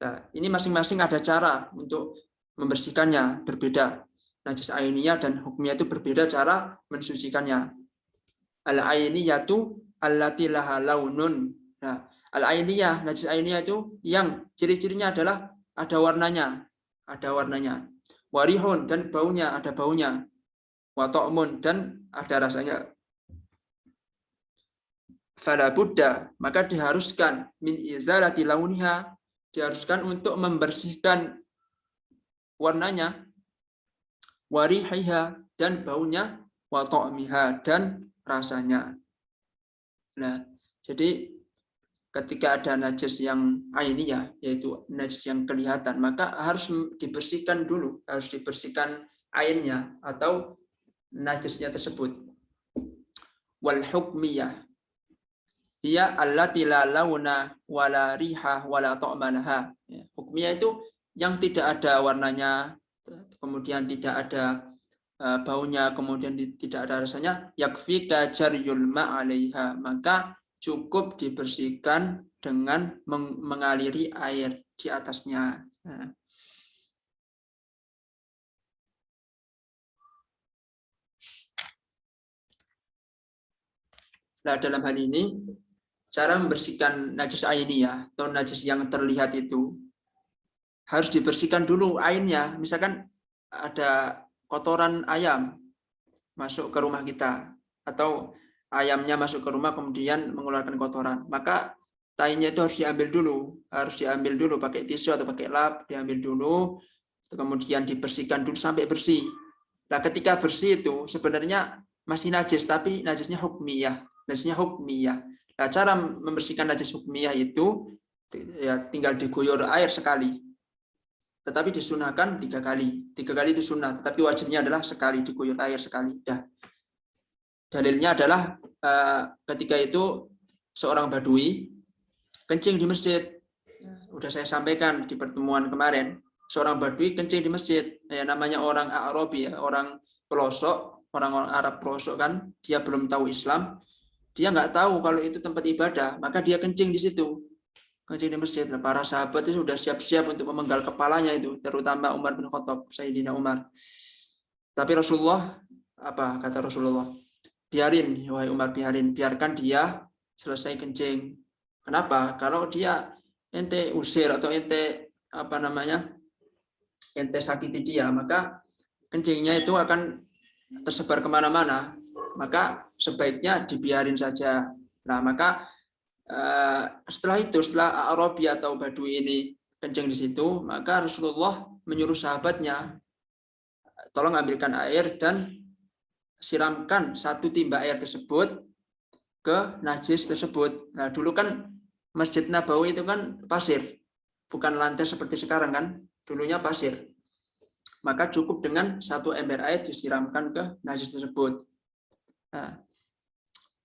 Nah, ini masing-masing ada cara untuk membersihkannya, berbeda. Najis ainiyah dan hukmiyah itu berbeda cara mensucikannya. Al-ainiyatu allati laha launun. Nah, al-ainiyah, najis ainiyah itu yang ciri-cirinya adalah ada warnanya. warihun dan baunya, ada baunya, wa ta'mun dan ada rasanya. Fala budda, maka diharuskan min izalati launiha, diharuskan untuk membersihkan warnanya, warihiha dan baunya, wa ta'miha dan rasanya. Nah, jadi ketika ada najis yang ainiyah, yaitu najis yang kelihatan, maka harus dibersihkan dulu, harus dibersihkan ainnya atau najisnya tersebut. Wal hukmiyah hiya allati la launa wala riha wala ta'ma laha. Hukmiyah itu yang tidak ada warnanya, kemudian tidak ada baunya, kemudian tidak ada rasanya. Yakfika jaryul ma'alaiha, maka cukup dibersihkan dengan mengaliri air di atasnya. Nah, dalam hal ini cara membersihkan najis ainiyah atau najis yang terlihat itu harus dibersihkan dulu ainnya. Misalkan ada kotoran ayam masuk ke rumah kita atau ayamnya masuk ke rumah kemudian mengeluarkan kotoran, maka tainya itu harus diambil dulu pakai tisu atau pakai lap, diambil dulu, kemudian dibersihkan dulu sampai bersih. Nah, ketika bersih itu sebenarnya masih najis, tapi najisnya hukmiyah. Nah, cara membersihkan najis hukmiyah itu ya tinggal diguyur air sekali. Tetapi disunahkan 3 kali. 3 kali itu sunnah, tetapi wajibnya adalah sekali, diguyur air sekali. Dah. Dalilnya adalah ketika itu seorang badui kencing di masjid. Udah saya sampaikan di pertemuan kemarin. Seorang badui kencing di masjid. Ya, namanya orang Arabi, ya, orang pelosok, orang Arab pelosok kan, dia belum tahu Islam. Dia nggak tahu kalau itu tempat ibadah, maka dia kencing di situ. Kencing di masjid. Para sahabat itu sudah siap-siap untuk memenggal kepalanya itu, terutama Umar bin Khattab, Sayyidina Umar. Tapi Rasulullah, apa kata Rasulullah? Biarin, wahai Umar, biarkan dia selesai kencing. Kenapa? Kalau dia ente usir atau ente ente sakiti dia, maka kencingnya itu akan tersebar kemana-mana. Maka sebaiknya dibiarin saja. Nah, maka setelah Arabi atau Badui ini kencing di situ, maka Rasulullah menyuruh sahabatnya, tolong ambilkan air dan siramkan 1 timba air tersebut ke najis tersebut. Nah, dulu kan Masjid Nabawi itu kan pasir, bukan lantai seperti sekarang kan, dulunya pasir. Maka cukup dengan 1 ember air disiramkan ke najis tersebut. Nah,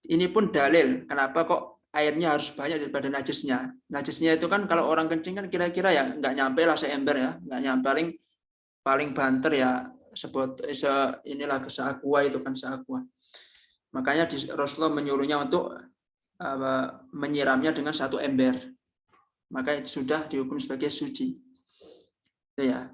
ini pun dalil kenapa kok airnya harus banyak daripada najisnya. Najisnya itu kan kalau orang kencing kan kira-kira ya nggak nyampe lah seember ya, nggak nyampe, paling banter ya inilah seakua itu kan seakua. Makanya Rasulullah menyuruhnya untuk menyiramnya dengan 1 ember. Maka itu sudah dihukum sebagai suci. Itu ya.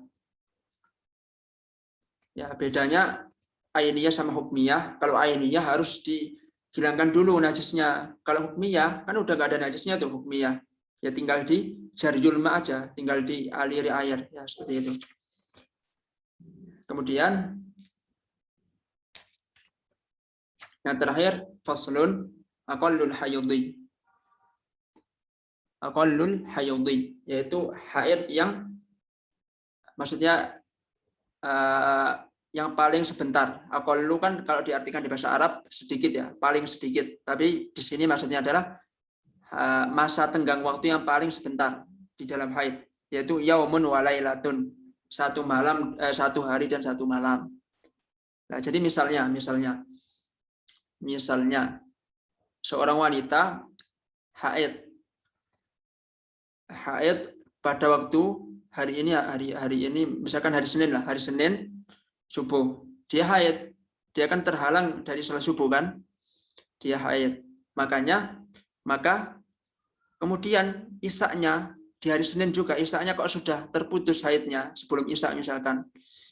Ya, bedanya ainiyah sama hukmiyah. Kalau ainiyah harus dihilangkan dulu najisnya. Kalau hukmiyah kan udah nggak ada najisnya tuh hukmiyah. Ya tinggal di jaryul ma aja, tinggal dialiri air ya seperti itu. Kemudian yang terakhir faslun aqallul haydhi. Aqallul haydhi yaitu haid yang maksudnya yang paling sebentar. Aqallu kan kalau diartikan di bahasa Arab sedikit ya, paling sedikit. Tapi di sini maksudnya adalah masa tenggang waktu yang paling sebentar di dalam haid, yaitu yaumun wa lailatun, 1 hari dan 1 malam. Nah, jadi misalnya seorang wanita haid pada waktu hari ini misalkan hari Senin subuh, dia haid, dia kan terhalang dari salat subuh kan, dia haid, maka kemudian isaknya di hari Senin juga, isaknya kok sudah terputus haidnya, sebelum isak misalkan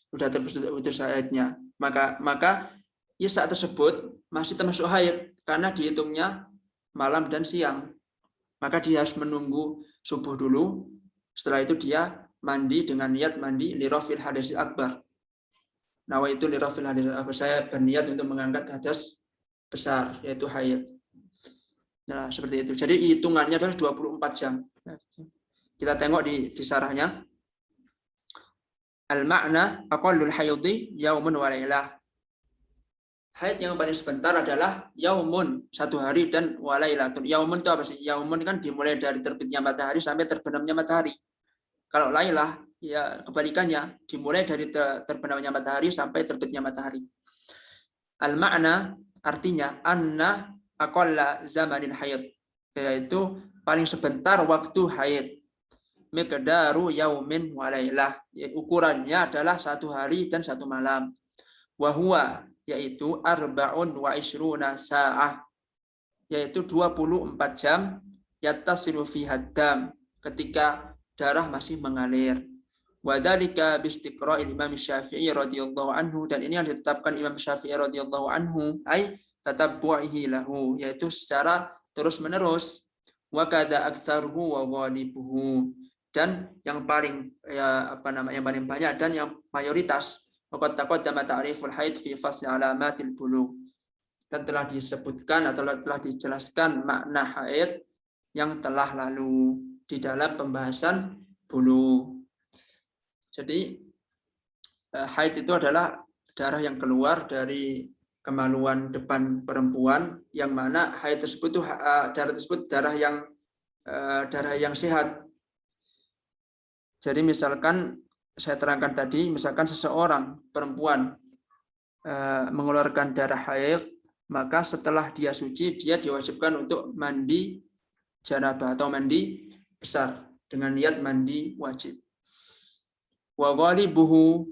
sudah terputus haidnya, maka isak tersebut masih termasuk haid karena dihitungnya malam dan siang. Maka dia harus menunggu subuh dulu, setelah itu dia mandi dengan niat mandi lirafil hadasil akbar, Nawaitu lirafil hadis akbar, saya berniat untuk mengangkat hadas besar yaitu haid. Nah, seperti itu. Jadi hitungannya adalah 24 jam. Kita tengok di syarahnya. Al-ma'na aqallul haidhi yaumun wa lailah. Haid yang paling sebentar adalah yaumun, 1 hari, dan walailatun. Yaumun itu apa sih? Yaumun kan dimulai dari terbitnya matahari sampai terbenamnya matahari. Kalau lailah ya kebalikannya, dimulai dari terbenamnya matahari sampai terbitnya matahari. Al-ma'na artinya anna aqalla zamanil haid, yaitu paling sebentar waktu haid. Miqdaru yaumin walailah, ukurannya adalah 1 hari dan 1 malam. Wa huwa, yaitu arba'un wa ishruna sa'ah, yaitu 24 jam, yattasilu fiha dam, ketika darah masih mengalir. Wa dzalika bi istiqra'il Imam Syafi'i radhiyallahu anhu, dan ini yang ditetapkan Imam Syafi'i radhiyallahu anhu, ai tatabbu'ihi lahu, yaitu secara terus-menerus. Wa kadza aktsaruhu wa ghalibuhu, dan yang paling yang paling banyak dan yang mayoritas. Waqad taqaddama ta'riful haid fi fasl alamatil bulugh, dan telah disebutkan atau telah dijelaskan makna haid yang telah lalu di dalam pembahasan bulugh. Jadi haid itu adalah darah yang keluar dari kemaluan depan perempuan, yang mana haid tersebut itu darah tersebut darah yang sehat. Jadi misalkan saya terangkan tadi, misalkan seseorang perempuan mengeluarkan darah haid, maka setelah dia suci, dia diwajibkan untuk mandi janabah atau mandi besar dengan niat mandi wajib. Wa ghalibuhu,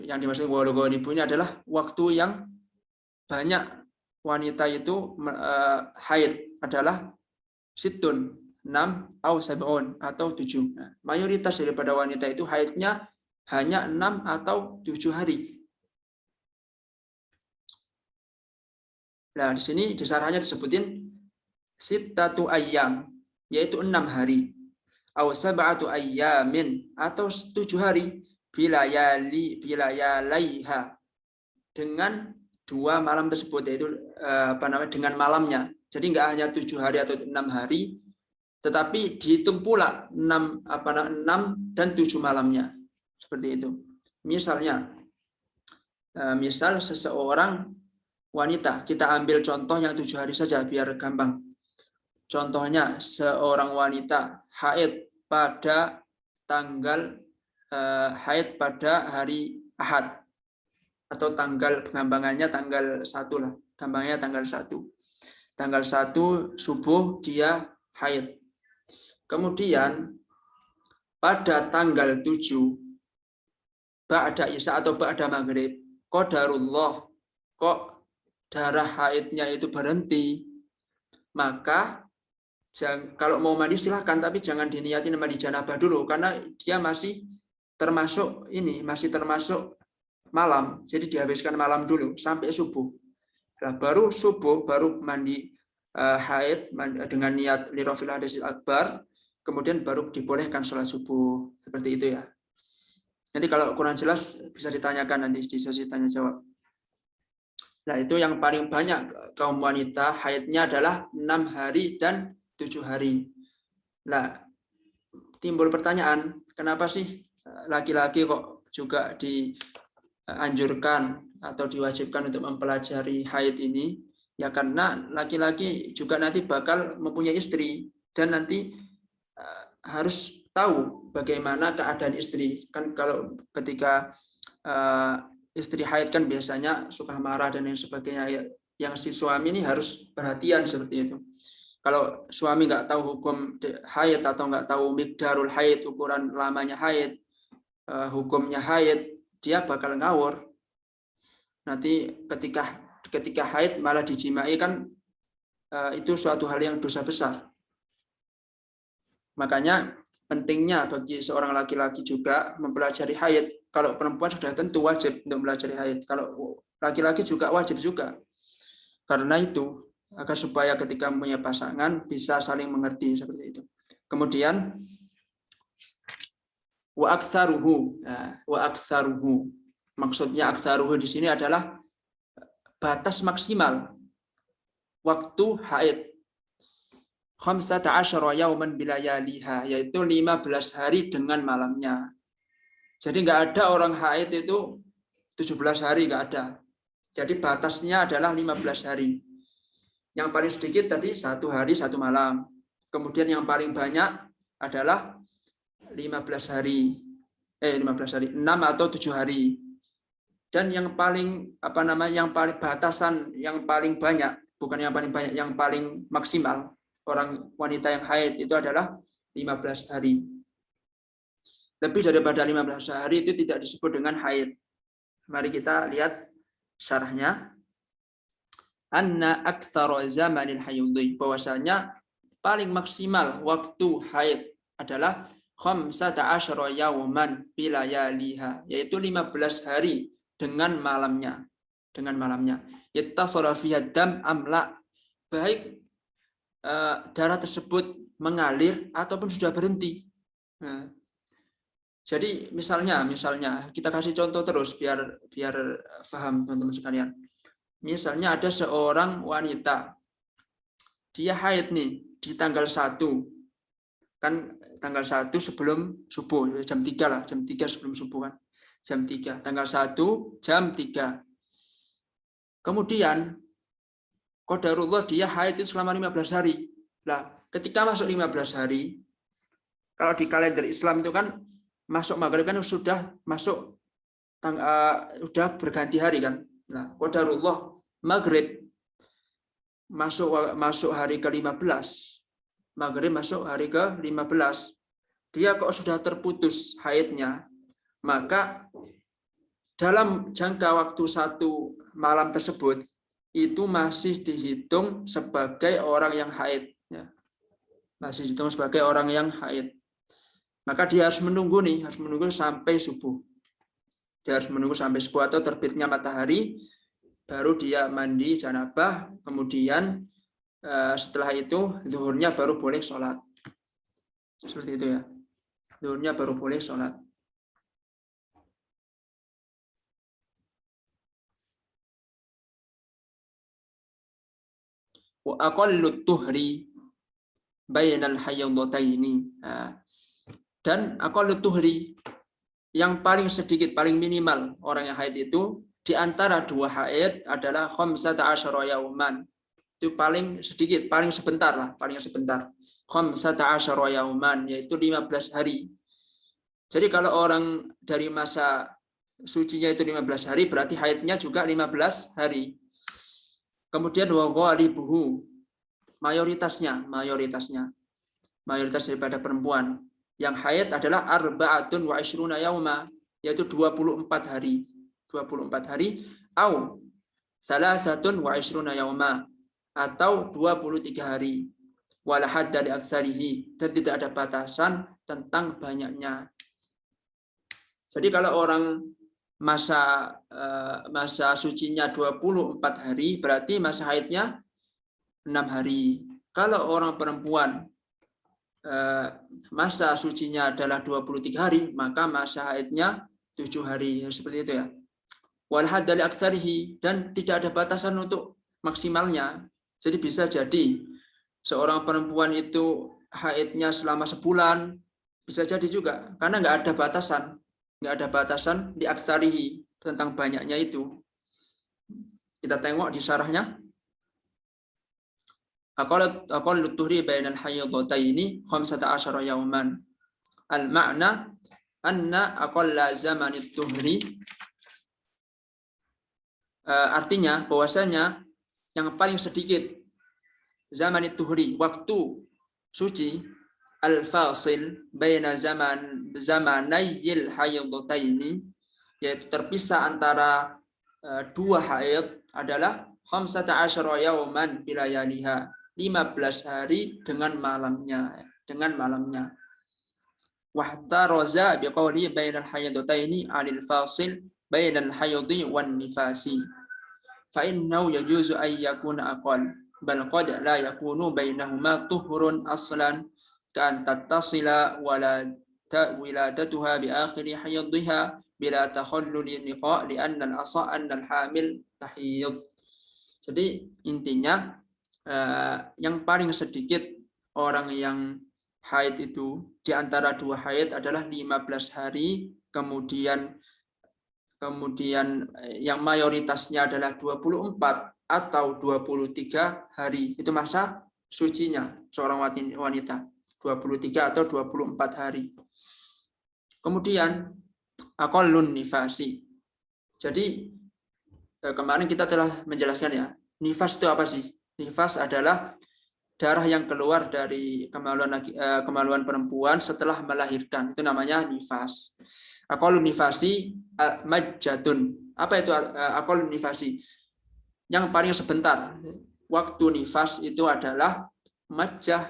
yang dimaksud wa ghalibuhu ini adalah waktu yang banyak wanita itu haid adalah situn, 6 atau 7. Nah, mayoritas daripada wanita itu haidnya hanya 6 atau 7 hari. Nah, di sini di syarahnya disebutin sittatu ayyam, yaitu 6 hari. Aw sab'atu ayyamin, atau 7 hari, bilayalaiha, dengan 2 malam tersebut, yaitu dengan malamnya. Jadi enggak hanya 7 hari atau 6 hari, tetapi dihitung pula 6 dan 7 malamnya. Seperti itu. Misalnya, misal seseorang wanita, kita ambil contoh yang 7 hari saja biar gampang. Contohnya seorang wanita haid pada tanggal haid pada hari Ahad, atau tanggal pengambangannya tanggal 1 lah, gampangnya tanggal 1. Tanggal 1 subuh dia haid. Kemudian pada tanggal 7 ba'da isya atau ba'da maghrib, qadarullah, kok darah haidnya itu berhenti, maka kalau mau mandi silahkan, tapi jangan diniatin mandi janabah dulu, karena dia masih termasuk malam, jadi dihabiskan malam dulu sampai subuh. Nah, baru subuh baru mandi haid dengan niat lirafil hadasil akbar, kemudian baru dibolehkan sholat subuh. Seperti itu ya. Nanti kalau kurang jelas bisa ditanyakan nanti di sesi tanya jawab. Nah, itu yang paling banyak kaum wanita haidnya adalah 6 hari dan 7 hari. Nah, timbul pertanyaan, kenapa sih laki-laki kok juga dianjurkan atau diwajibkan untuk mempelajari haid ini? Ya karena laki-laki juga nanti bakal mempunyai istri, dan nanti harus tahu bagaimana keadaan istri. Kan kalau ketika istri haid kan biasanya suka marah dan lain sebagainya. Yang si suami ini harus perhatian seperti itu. Kalau suami nggak tahu hukum haid atau nggak tahu miqdarul haid, ukuran lamanya haid, hukumnya haid, dia bakal ngawur. Nanti ketika haid malah dijimai, kan itu suatu hal yang dosa besar. Makanya pentingnya bagi seorang laki-laki juga mempelajari haid. Kalau perempuan sudah tentu wajib untuk mempelajari haid. Kalau laki-laki juga wajib juga. Karena itu, agar supaya ketika mempunyai pasangan bisa saling mengerti seperti itu. Kemudian wa aktsaruhu. Maksudnya aktsaruhu di sini adalah batas maksimal waktu haid. 15 yauman bilayaliha, yaitu 15 hari dengan malamnya. Jadi nggak ada orang haid itu 17 hari, nggak ada. Jadi batasnya adalah 15 hari. Yang paling sedikit tadi 1 hari 1 malam. Kemudian yang paling banyak adalah 15 hari. 15 hari, 6 atau 7 hari. Dan yang paling yang paling batasan yang paling banyak, bukan yang paling banyak, yang paling maksimal orang wanita yang haid itu adalah 15 hari. Lebih daripada 15 hari itu tidak disebut dengan haid. Mari kita lihat syarahnya. Anna aktsara zamanil haidhi, bahwasanya paling maksimal waktu haid adalah 15 yauman bilayaliha, yaitu 15 hari dengan malamnya. Dengan malamnya. Yattasala fiha dam amla, baik darah tersebut mengalir ataupun sudah berhenti. Nah, jadi misalnya kita kasih contoh terus biar paham teman-teman sekalian. Misalnya ada seorang wanita, dia haid nih di tanggal 1, kan tanggal 1 sebelum subuh, jam 3 lah, jam 3 sebelum subuh kan, jam 3, tanggal 1 jam 3. Kemudian qadarullah dia haid itu selama 15 hari. Nah, ketika masuk 15 hari, kalau di kalender Islam itu kan masuk maghrib kan sudah masuk sudah berganti hari kan. Nah, qadarullah maghrib masuk hari ke-15. Maghrib masuk hari ke-15. Dia kok sudah terputus haidnya, maka dalam jangka waktu 1 malam tersebut itu masih dihitung sebagai orang yang haid, ya. Masih dihitung sebagai orang yang haid. Maka dia harus menunggu sampai subuh. Dia harus menunggu sampai subuh atau terbitnya matahari, baru dia mandi janabah, kemudian setelah itu zuhurnya baru boleh sholat. Seperti itu ya. Zuhurnya baru boleh sholat. Wa aqallut tuhri bainal hayyadataini. Dan aqallut tuhri, yang paling sedikit, paling minimal orang yang haid itu di antara 2 haid adalah 15 yauman. Itu paling sedikit, paling sebentar lah, paling sebentar. 15 yauman, yaitu 15 hari. Jadi kalau orang dari masa sucinya itu 15 hari, berarti haidnya juga 15 hari. Kemudian wa ghalibuhu, mayoritas daripada perempuan yang haid adalah arba'atun wa ishruna yauma, yaitu 24 hari. 24 hari au salasatun wa ishruna yauma, atau 23 hari. Wala hadda li aktsarihi, dan tidak ada batasan tentang banyaknya. Jadi kalau orang masa sucinya 24 hari, berarti masa haidnya 6 hari. Kalau orang perempuan masa sucinya adalah 23 hari, maka masa haidnya 7 hari. Seperti itu ya. Wal hadda li aktsarihi, dan tidak ada batasan untuk maksimalnya. Jadi bisa jadi seorang perempuan itu haidnya selama sebulan, bisa jadi juga, karena nggak ada batasan di aktsarihi tentang banyaknya itu. Kita tengok di syarahnya. Aqallut tuhri bainal hayyadataini 15 yauman. Al-ma'na anna aqalla zamanit tuhri, artinya bahwasanya yang paling sedikit zamanit tuhri, waktu suci, al-fasil baina zamanayil hayyadataini, yaitu terpisah antara 2 haid, adalah 15 yauman bilayaliha, 15 hari dengan malamnya. Wahtaraza biqawli bainal hayyadataini 'anil fasil bainal hayyadi wan nifasi. Fa innahu yajuzu ay yakuna aqal, bal qad la yakunu bainahuma tuhurun aslan kan tattasila wala wiladatuha bi akhiri hayyadhiha bila takhalluli niqa li'anna al-asah anna al-hamil tahiyud. Jadi intinya yang paling sedikit orang yang haid itu di antara dua haid adalah 15 hari, kemudian yang mayoritasnya adalah 24 atau 23 hari. Itu masa sucinya seorang wanita, 23 atau 24 hari. Kemudian aqallun nifasi. Jadi kemarin kita telah menjelaskan ya, nifas itu apa sih? Nifas adalah darah yang keluar dari kemaluan perempuan setelah melahirkan. Itu namanya nifas. Aqallun nifasi majjatun. Apa itu aqallun nifasi? Yang paling sebentar. Waktu nifas itu adalah majjah.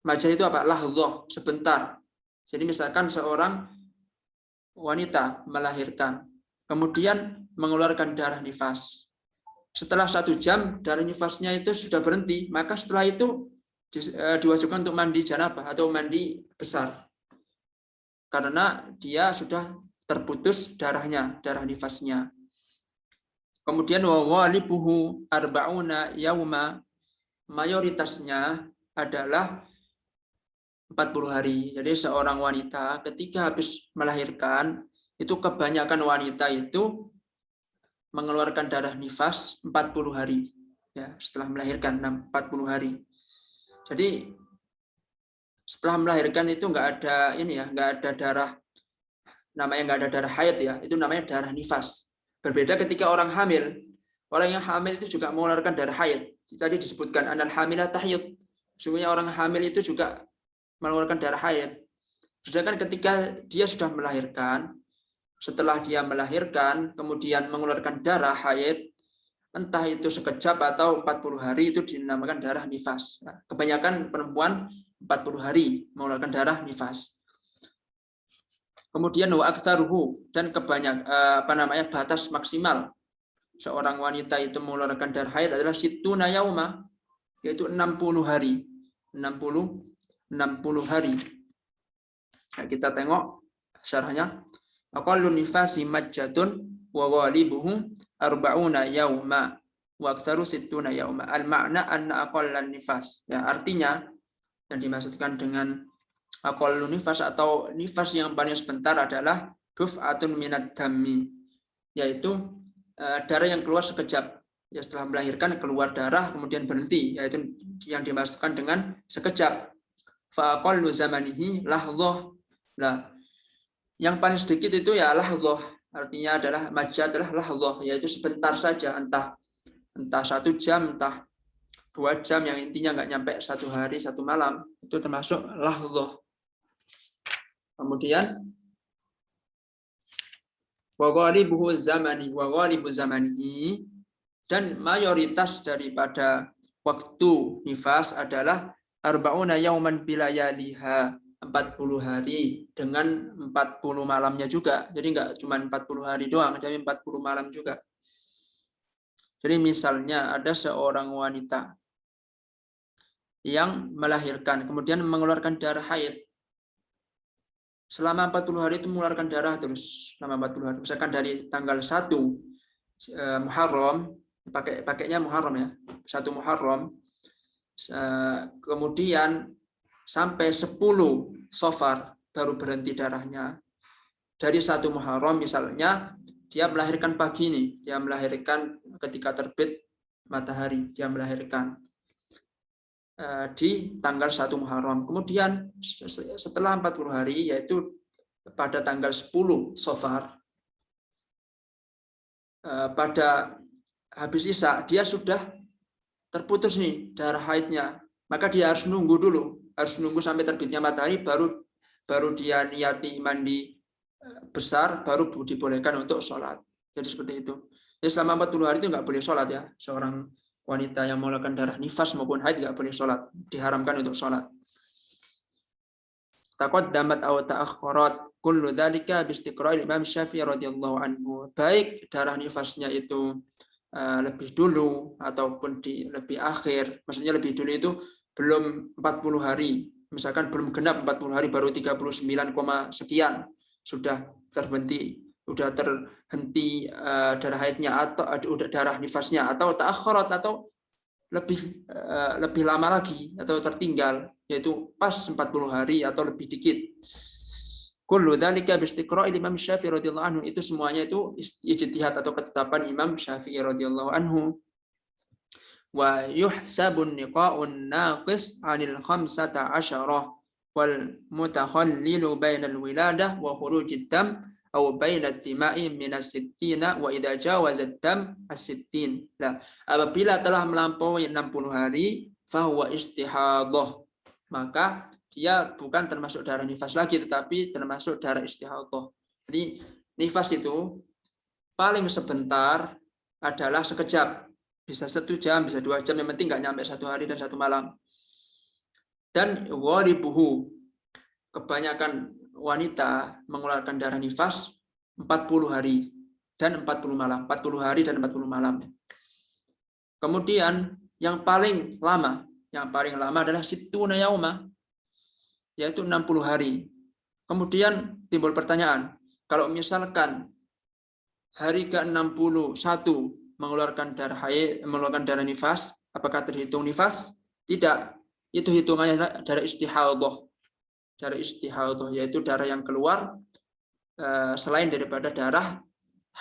Majjah itu apa? Lahdzah, sebentar. Jadi misalkan seorang wanita melahirkan, kemudian mengeluarkan darah nifas. Setelah 1 jam darah nifasnya itu sudah berhenti, maka setelah itu diwajibkan untuk mandi janabah atau mandi besar. Karena dia sudah terputus darah nifasnya. Kemudian wa ghalibuhu arba'una yauma, mayoritasnya adalah 40 hari. Jadi seorang wanita ketika habis melahirkan, itu kebanyakan wanita itu mengeluarkan darah nifas 40 hari. Ya, setelah melahirkan 40 hari. Jadi setelah melahirkan itu nggak ada darah, namanya nggak ada darah haid ya, itu namanya darah nifas. Berbeda ketika orang hamil. Orang yang hamil itu juga mengeluarkan darah haid. Tadi disebutkan anal hamilah tahyid. Sesungguhnya orang hamil itu juga mengeluarkan darah haid. Sedangkan ketika dia sudah melahirkan, setelah dia melahirkan kemudian mengeluarkan darah haid, entah itu sekejap atau 40 hari, itu dinamakan darah nifas. Nah, kebanyakan perempuan 40 hari mengeluarkan darah nifas. Kemudian wa aktsaruhu, dan batas maksimal seorang wanita itu mengeluarkan darah haid adalah sittuna yauma, yaitu 60 hari. 60 hari. Nah, kita tengok syarahnya. Aqallun nifasi majjatun wa ghalibuhu arba'una yauma wa aktsaru sittuna yauma. Al-ma'na anna aqallan nifas. Ya, artinya yang dimaksudkan dengan aqallun nifas atau nifas yang paling sebentar adalah duf'atun minad dammi, yaitu darah yang keluar sekejap. Ya, setelah melahirkan keluar darah kemudian berhenti, yaitu yang dimaksudkan dengan sekejap. Fa aqallu zamanihi lahdzah. Nah, yang paling sedikit itu ya lahdzah, artinya adalah majjah adalah lahdzah, yaitu sebentar saja, entah 1 jam, entah 2 jam, yang intinya nggak nyampe 1 hari 1 malam, itu termasuk lahdzah. Kemudian wa ghalibu zamanihi, dan mayoritas daripada waktu nifas adalah arba'una yauman bilayaliha, 40 hari dengan 40 malamnya juga. Jadi enggak cuma 40 hari doang, tapi 40 malam juga. Jadi misalnya ada seorang wanita yang melahirkan, kemudian mengeluarkan darah haid. Selama 40 hari itu mengeluarkan darah terus, selama 40 hari. Misalkan dari tanggal 1 Muharram, pakainya Muharram ya, 1 Muharram, kemudian sampai 10 Safar baru berhenti darahnya. Dari 1 Muharram misalnya, dia melahirkan pagi nih, dia melahirkan ketika terbit matahari, dia melahirkan di tanggal 1 Muharram. Kemudian setelah 40 hari, yaitu pada tanggal 10 Safar, pada habis Isya, dia sudah terputus nih darah haidnya. Maka dia harus nunggu dulu, harus nunggu sampai terbitnya matahari, baru dia niati mandi besar, baru dibolehkan untuk sholat. Jadi seperti itu. Jadi selama 40 hari itu nggak boleh sholat ya. Seorang wanita yang mengeluarkan darah nifas maupun haid nggak boleh sholat, diharamkan untuk sholat. Taqaddamat aw ta'akhkharat kullu dzalika bi istiqra'il Imam Syafi'i radhiyallahu anhu. Baik darah nifasnya itu lebih dulu ataupun lebih akhir. Maksudnya lebih dulu itu belum 40 hari. Misalkan belum genap 40 hari, baru 39, sekian sudah terhenti udah terhenti darah haidnya atau udah darah nifasnya, atau ta'akharat atau lebih lama lagi atau tertinggal, yaitu pas 40 hari atau lebih dikit. Kullu dzalika bi istiqra'i Imam Syafi'i radhiyallahu anhu, itu semuanya itu ijtihad atau ketetapan Imam Syafi'i radhiyallahu anhu. Wa yuhsabun niqa'un naqis 'anil 15 wal mutakhallilu bainal wiladah wa khurujid dam aw bainat tima'i minas sittina wa idza jawazat dam as-sittin. Nah, apabila telah melampaui 60 hari fahuwa istihadah, maka dia bukan termasuk darah nifas lagi, tetapi termasuk darah istihadah. Jadi nifas itu paling sebentar adalah sekejap, bisa 1 jam, bisa 2 jam, yang penting nggak nyampe 1 hari dan 1 malam. Dan ghalibuhu, kebanyakan wanita mengeluarkan darah nifas 40 hari dan 40 malam, 40 hari dan 40 malam. Kemudian yang paling lama adalah sittuna yauma, yaitu 60 hari. Kemudian timbul pertanyaan, kalau misalkan hari ke-61 mengeluarkan darah nifas, apakah terhitung nifas? Tidak, itu hitungannya darah istihadah. Darah istihadah yaitu darah yang keluar selain daripada darah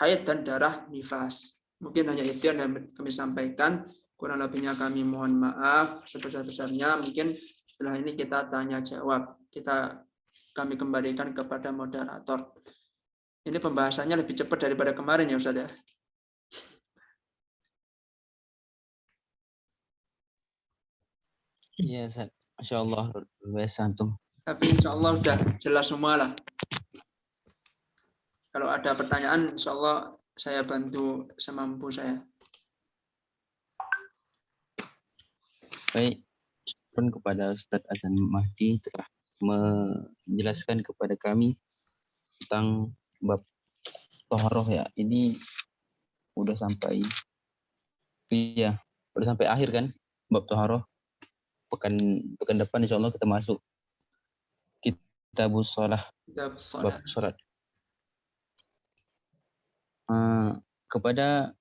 haid dan darah nifas. Mungkin hanya itu yang kami sampaikan. Kurang lebihnya kami mohon maaf sebesar-besarnya. Mungkin setelah ini kita tanya jawab. Kami kembalikan kepada moderator. Ini pembahasannya lebih cepat daripada kemarin ya Ustaz ya. Iya, Ustaz. Masya Allah, luar biasa antum. Tapi insya Allah sudah jelas semua lah. Kalau ada pertanyaan, insya Allah saya bantu semampu saya. Baik, syukur kepada Ustadz Azan Mahdi telah menjelaskan kepada kami tentang bab toharoh ya. Ini udah sampai akhir kan bab toharoh. Pekan depan insya Allah kita masuk kitabus shalah, bab sholat. Kepada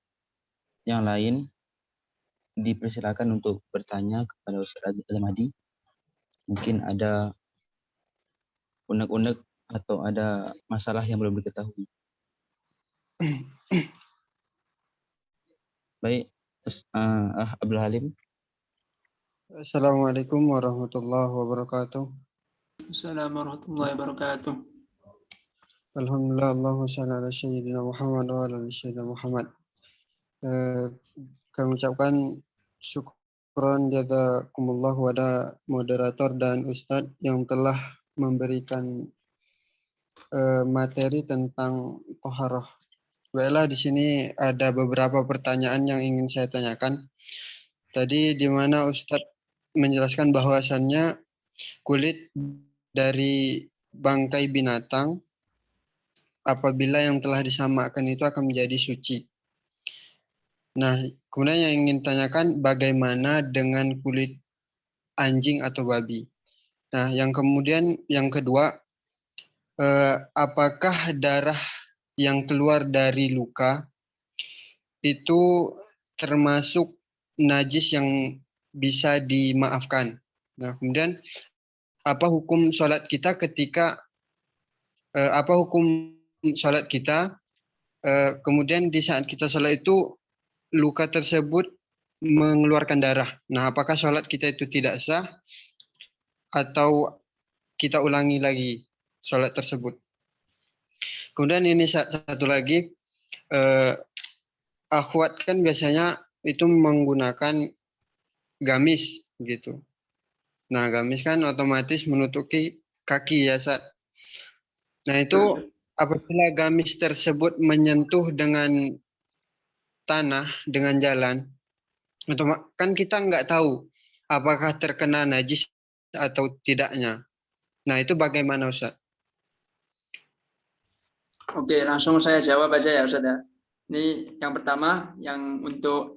yang lain dipersilakan untuk bertanya kepada Ustaz Azan Mahdi. Mungkin ada unek-unek atau ada masalah yang belum diketahui. Baik, Abdul Halim. Assalamualaikum warahmatullahi wabarakatuh. Assalamualaikum warahmatullahi wabarakatuh. Alhamdulillah, Allahumma shalli ala sayyidina Muhammad wa ala sayyidina Muhammad. Kami ucapkan syukran jazakumullah kepada moderator dan Ustadz yang telah memberikan materi tentang toharoh. Baiklah, di sini ada beberapa pertanyaan yang ingin saya tanyakan. Tadi di mana Ustadz menjelaskan bahwasannya kulit dari bangkai binatang apabila yang telah disamakan itu akan menjadi suci. Nah, kemudian yang ingin tanyakan bagaimana dengan kulit anjing atau babi. Nah, yang kedua, apakah darah yang keluar dari luka itu termasuk najis yang bisa dimaafkan? Nah, kemudian apa hukum sholat kita kemudian di saat kita sholat itu luka tersebut mengeluarkan darah. Nah, apakah sholat kita itu tidak sah atau kita ulangi lagi sholat tersebut? Kemudian ini satu lagi, akhwat kan biasanya itu menggunakan gamis gitu. Nah, gamis kan otomatis menutupi kaki ya, Sat. Nah, itu apabila gamis tersebut menyentuh dengan tanah, dengan jalan, kan kita nggak tahu apakah terkena najis atau tidaknya. Nah, itu bagaimana, Ustaz? Oke, langsung saya jawab aja ya Ustaz ya. Ini yang pertama, yang untuk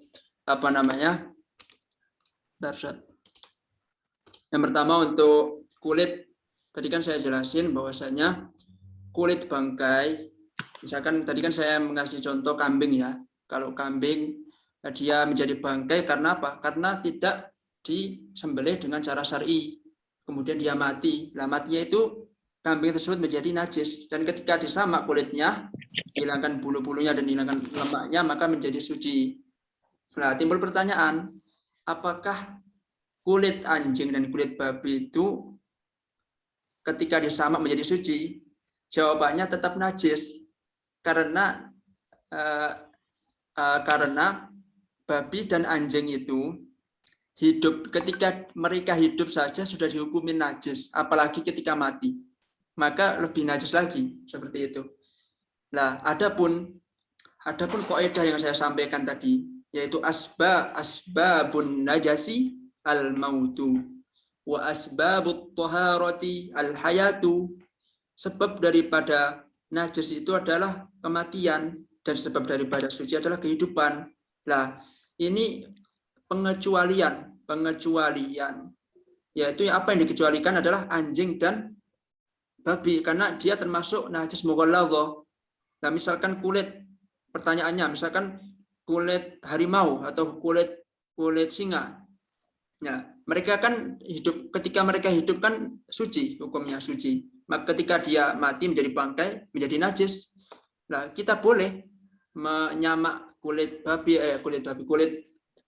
yang pertama untuk kulit. Tadi kan saya jelasin bahwasanya kulit bangkai Misalkan tadi kan saya mengasih contoh kambing ya. Kalau kambing dia menjadi bangkai karena apa? Karena tidak disembelih dengan cara syar'i. Kemudian dia mati. Lah matinya itu kambing tersebut menjadi najis, dan ketika disamak kulitnya, hilangkan bulu-bulunya dan hilangkan lemaknya, maka menjadi suci. Nah, timbul pertanyaan, apakah kulit anjing dan kulit babi itu ketika disamak menjadi suci? Jawabannya tetap najis, karena babi dan anjing itu hidup, ketika mereka hidup saja sudah dihukumi najis, apalagi ketika mati, maka lebih najis lagi, seperti itu. Nah, adapun kaidah yang saya sampaikan tadi, yaitu asbabun najasi al mautu wa asbabut taharati al hayatu. Sebab daripada najis itu adalah kematian, dan sebab daripada suci adalah kehidupan. Nah, ini pengecualian, yaitu apa yang dikecualikan adalah anjing dan babi, karena dia termasuk najis mughalladhah. Nah, misalkan kulit, pertanyaannya, misalkan kulit harimau atau kulit singa. Nah, mereka kan hidup, ketika mereka hidup kan suci, hukumnya suci. Maka ketika dia mati menjadi bangkai, menjadi najis. Nah, kita boleh menyamak kulit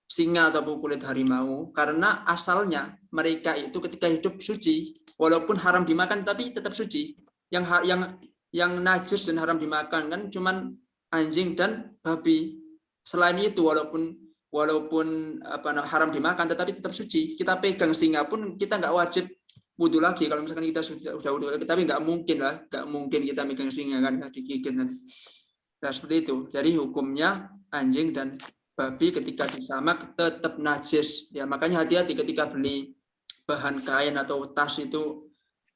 singa ataupun kulit harimau, karena asalnya mereka itu ketika hidup suci, walaupun haram dimakan tapi tetap suci. Yang najis dan haram dimakan kan cuman anjing dan babi. Selain itu, walaupun haram dimakan tetapi tetap suci. Kita pegang singa pun kita nggak wajib wudhu lagi kalau misalkan kita sudah wudhu, tapi nggak mungkin kita megang singa kan, digigit nanti. Nah, seperti itu. Jadi hukumnya anjing dan babi ketika disamak tetap najis. Ya, makanya hati-hati ketika beli bahan kain atau tas itu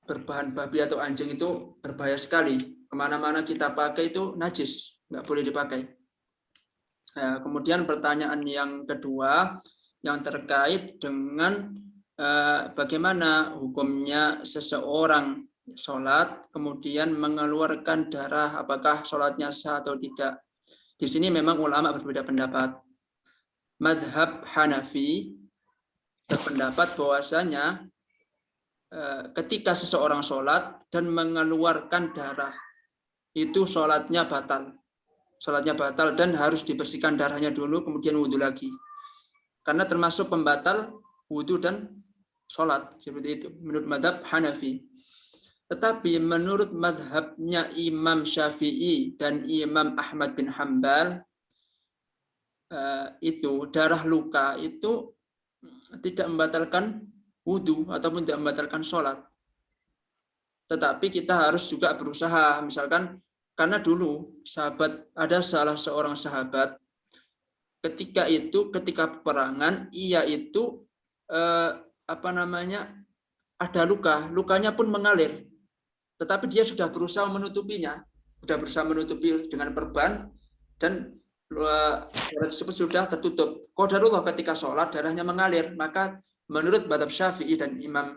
berbahan babi atau anjing, itu berbahaya sekali. Kemana-mana kita pakai itu najis, nggak boleh dipakai. Nah, kemudian pertanyaan yang kedua yang terkait dengan bagaimana hukumnya seseorang sholat kemudian mengeluarkan darah, apakah sholatnya sah atau tidak. Di sini memang ulama berbeda pendapat. Madhab Hanafi berpendapat bahwasanya ketika seseorang sholat dan mengeluarkan darah, itu sholatnya batal. Sholatnya batal dan harus dibersihkan darahnya dulu, kemudian wudhu lagi. Karena termasuk pembatal wudhu dan sholat. Seperti itu, menurut madhab Hanafi. Tetapi menurut madhabnya Imam Syafi'i dan Imam Ahmad bin Hanbal, itu darah luka itu tidak membatalkan wudhu ataupun tidak membatalkan sholat. Tetapi kita harus juga berusaha, misalkan karena dulu ada salah seorang sahabat ketika peperangan, ia itu ada lukanya pun mengalir, tetapi dia sudah berusaha menutupi dengan perban, dan darah tersebut sudah tertutup. Qadarullah ketika sholat darahnya mengalir, maka menurut madhab Syafi'i dan Imam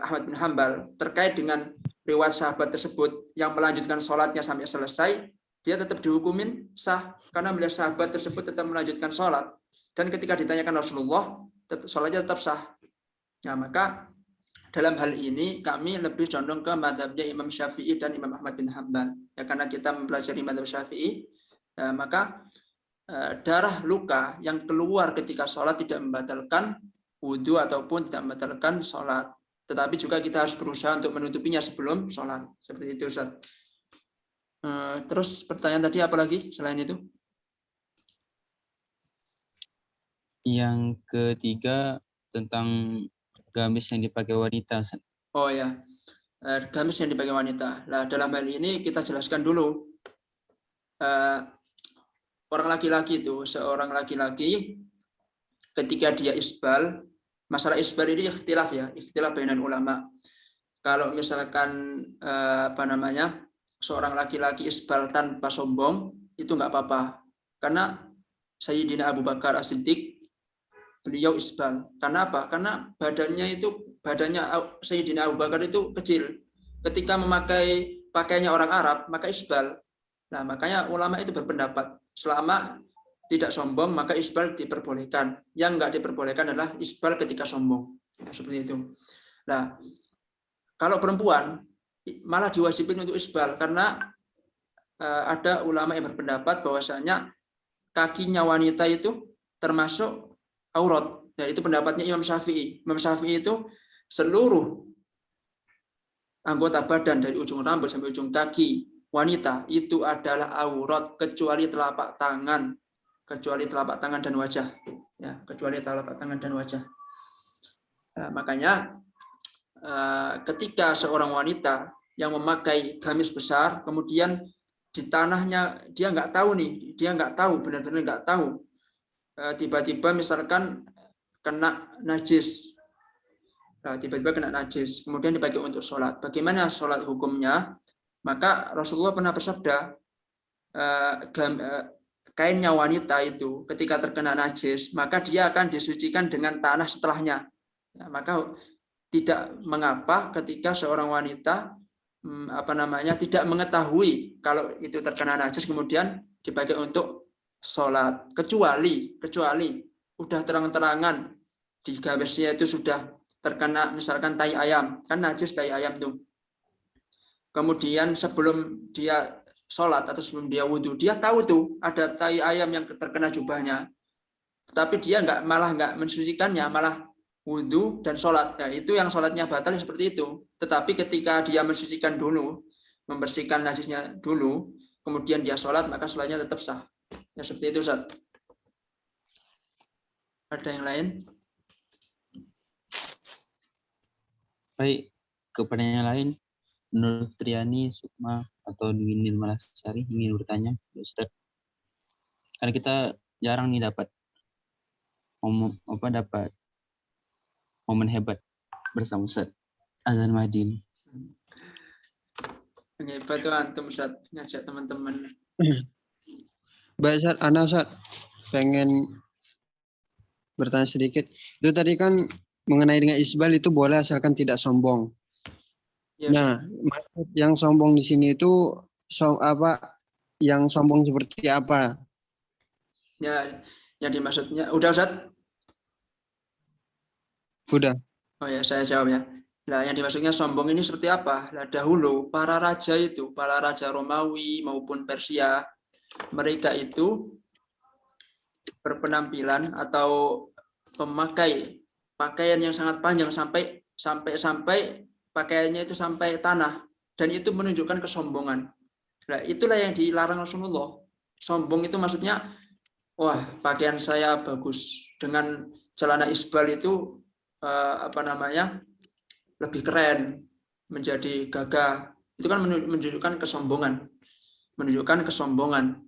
Ahmad bin Hanbal terkait dengan riwayat sahabat tersebut yang melanjutkan sholatnya sampai selesai, dia tetap dihukumin sah karena melihat sahabat tersebut tetap melanjutkan sholat, dan ketika ditanyakan Rasulullah, sholatnya tetap sah. Nah, maka dalam hal ini kami lebih condong ke madhabnya Imam Syafi'i dan Imam Ahmad bin Hanbal. Ya, karena kita mempelajari madhab Syafi'i, maka darah luka yang keluar ketika sholat tidak membatalkan wudhu ataupun tidak membatalkan sholat. Tetapi juga kita harus berusaha untuk menutupinya sebelum sholat. Seperti itu, Ustaz. Terus pertanyaan tadi apa lagi selain itu? Yang ketiga tentang gamis yang dipakai wanita, Ustaz. Oh ya, gamis yang dipakai wanita. Nah, dalam hal ini kita jelaskan dulu. Seorang laki-laki ketika dia isbal, masalah isbal ini ikhtilaf bainan ulama. Kalau misalkan seorang laki-laki isbal tanpa sombong, itu nggak apa-apa. Karena Sayyidina Abu Bakar As-Siddiq, beliau isbal. Karena apa? Karena badannya Sayyidina Abu Bakar itu kecil. Ketika memakai pakaiannya orang Arab, maka isbal. Nah, makanya ulama itu berpendapat selama tidak sombong maka isbal diperbolehkan. Yang enggak diperbolehkan adalah isbal ketika sombong. Seperti itu. Nah, kalau perempuan malah diwajibin untuk isbal karena ada ulama yang berpendapat bahwasanya kakinya wanita itu termasuk aurat. Nah, itu pendapatnya Imam Syafi'i. Imam Syafi'i itu seluruh anggota badan dari ujung rambut sampai ujung kaki wanita itu adalah aurat kecuali telapak tangan, dan wajah. Ya, kecuali telapak tangan dan wajah. Nah, makanya ketika seorang wanita yang memakai gamis besar, kemudian di tanahnya dia nggak tahu nih, benar-benar nggak tahu, tiba-tiba misalkan kena najis, kemudian dipakai untuk sholat. Bagaimana sholat hukumnya? Maka Rasulullah pernah bersabda, kainnya wanita itu ketika terkena najis, maka dia akan disucikan dengan tanah setelahnya. Ya, maka tidak mengapa ketika seorang wanita tidak mengetahui kalau itu terkena najis kemudian dipakai untuk sholat, kecuali udah terang-terangan di gamisnya itu sudah terkena misalkan tai ayam, kan najis tai ayam tuh. Kemudian sebelum dia sholat atau sebelum dia wudhu, dia tahu tuh ada tai ayam yang terkena jubahnya, tapi dia malah nggak mensucikannya, malah wudhu dan sholat. Nah, itu yang sholatnya batal seperti itu. Tetapi ketika dia mensucikan dulu, membersihkan najisnya dulu, kemudian dia sholat, maka sholatnya tetap sah. Ya seperti itu, Ustaz. Ada yang lain? Baik, kepada yang lain, menurut Triani, Sukma, atau Dwi Nirmalasari ingin bertanya, Ustaz. Karena kita jarang nih dapat momen hebat bersama Ustaz Azan Madin. Hebat tuh antum, Ustaz, ngajak teman-teman. Baik, Ustaz, pengen bertanya sedikit. Itu tadi kan mengenai dengan isbal itu boleh asalkan tidak sombong. Ya, nah, maksud yang sombong di sini itu yang sombong seperti apa? Ya, yang dimaksudnya udah, Ustaz? Udah. Oh ya, saya jawab ya. Nah, yang dimaksudnya sombong ini seperti apa? Nah, dahulu para raja Romawi maupun Persia, mereka itu berpenampilan atau memakai pakaian yang sangat panjang sampai pakaiannya itu sampai tanah, dan itu menunjukkan kesombongan. Nah, itulah yang dilarang Rasulullah. Sombong itu maksudnya, wah, pakaian saya bagus dengan celana isbal itu lebih keren, menjadi gagah. Itu kan menunjukkan kesombongan.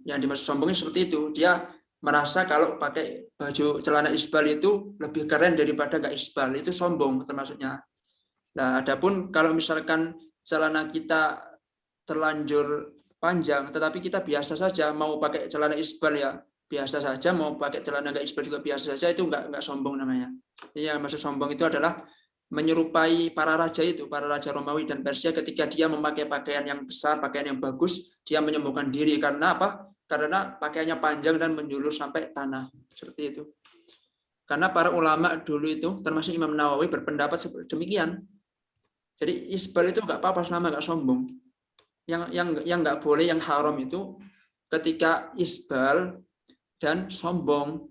Yang dimaksud sombongnya seperti itu. Dia merasa kalau pakai baju celana isbal itu lebih keren daripada nggak isbal. Itu sombong termasuknya. Nah, adapun kalau misalkan celana kita terlanjur panjang, tetapi kita biasa saja, mau pakai celana isbal ya biasa saja, mau pakai celana nggak isbal juga biasa saja, itu nggak sombong namanya. Yang maksud sombong itu adalah menyerupai para raja Romawi dan Persia ketika dia memakai pakaian yang besar, pakaian yang bagus, dia menyombongkan diri. Karena apa? Karena pakaiannya panjang dan menjulur sampai tanah. Seperti itu. Karena para ulama dulu itu, termasuk Imam Nawawi, berpendapat demikian. Jadi isbal itu nggak apa-apa selama nggak sombong. Yang nggak boleh, yang haram itu ketika isbal dan sombong.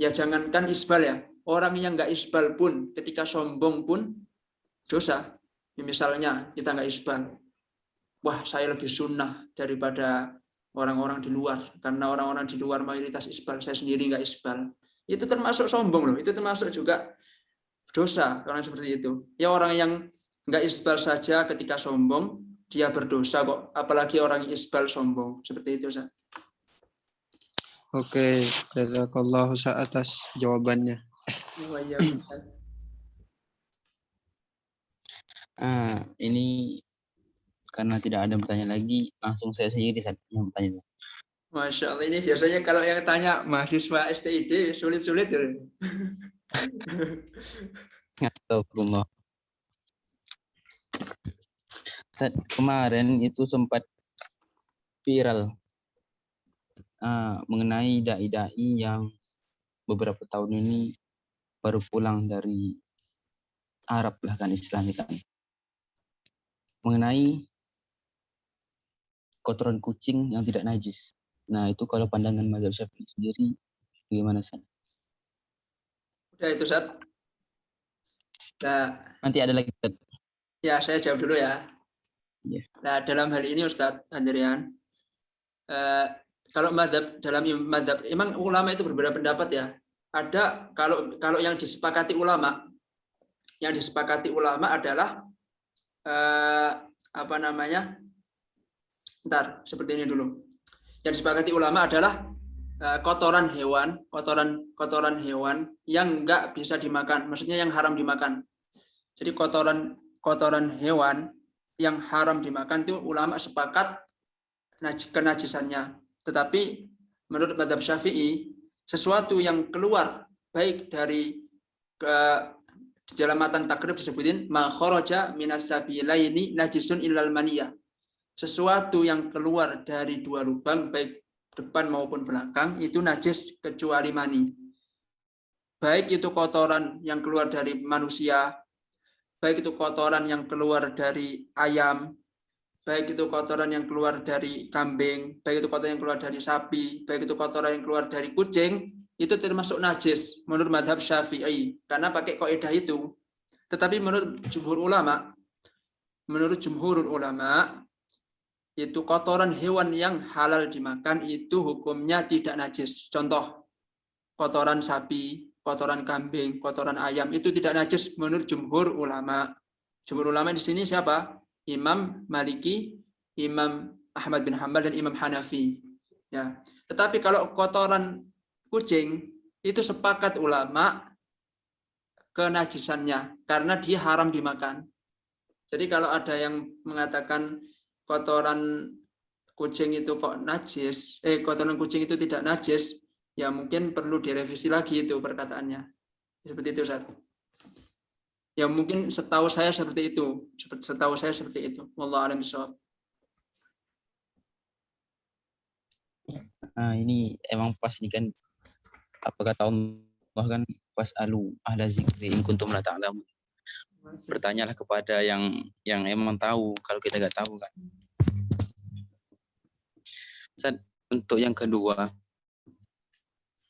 Ya jangankan isbal ya, orang yang nggak isbal pun ketika sombong pun dosa. Misalnya kita nggak isbal, wah saya lebih sunnah daripada orang-orang di luar, karena orang-orang di luar mayoritas isbal, saya sendiri nggak isbal. Itu termasuk sombong loh, itu termasuk juga dosa orang seperti itu. Ya orang yang nggak isbal saja ketika sombong, dia berdosa kok, apalagi orang isbal sombong. Seperti itu, Ustaz. Oke, jazakallahu atas jawabannya. Ini karena tidak ada bertanya lagi, langsung saya sendiri yang bertanya. Masya Allah, ini biasanya kalau yang tanya mahasiswa STID sulit-sulit ya. Astagfirullah. Kemarin itu sempat viral mengenai dai-dai yang beberapa tahun ini baru pulang dari Arab lah kan istilahnya kan, mengenai kotoran kucing yang tidak najis. Nah itu kalau pandangan mazhab Syafi'i sendiri bagaimana Ustaz? Udah itu Ustaz. Nah, Nanti ada lagi Ustaz. ya saya jawab dulu ya. Iya. Nah dalam hal ini Ustaz Andrian, kalau dalam mazhab memang ulama itu berbeda pendapat ya. Ada kalau yang disepakati ulama adalah apa namanya? Bentar, seperti ini dulu. Yang disepakati ulama adalah kotoran hewan yang enggak bisa dimakan, maksudnya yang haram dimakan. Jadi kotoran hewan yang haram dimakan itu ulama sepakat kenajisannya. Tetapi menurut mazhab Syafi'i, sesuatu yang keluar baik dari di dalam matan takrib disebutin ma kharaja minas sabilaini najisun illal maniyah. Sesuatu yang keluar dari dua lubang baik depan maupun belakang itu najis kecuali mani. Baik itu kotoran yang keluar dari manusia, baik itu kotoran yang keluar dari ayam, baik itu kotoran yang keluar dari kambing, baik itu kotoran yang keluar dari sapi, baik itu kotoran yang keluar dari kucing, itu termasuk najis menurut mazhab Syafi'i karena pakai kaidah itu. Tetapi menurut jumhur ulama itu kotoran hewan yang halal dimakan itu hukumnya tidak najis. Contoh, kotoran sapi, kotoran kambing, kotoran ayam itu tidak najis menurut jumhur ulama. Jumhur ulama di sini siapa? Imam Maliki, Imam Ahmad bin Hanbal dan Imam Hanafi. Ya. Tetapi kalau kotoran kucing itu sepakat ulama kenajisannya karena dia haram dimakan. Jadi kalau ada yang mengatakan kotoran kucing itu kok najis, kotoran kucing itu tidak najis, ya mungkin perlu direvisi lagi itu perkataannya. Seperti itu, Ustaz. Ya mungkin setahu saya seperti itu. Wallahu a'lam bishawab. Nah, ini emang pas nih kan, apa kata Allah kan, was'alu ahla zikri in kuntum la ta'lamun. Bertanyalah kepada yang emang tahu kalau kita nggak tahu kan. Ustaz, untuk yang kedua,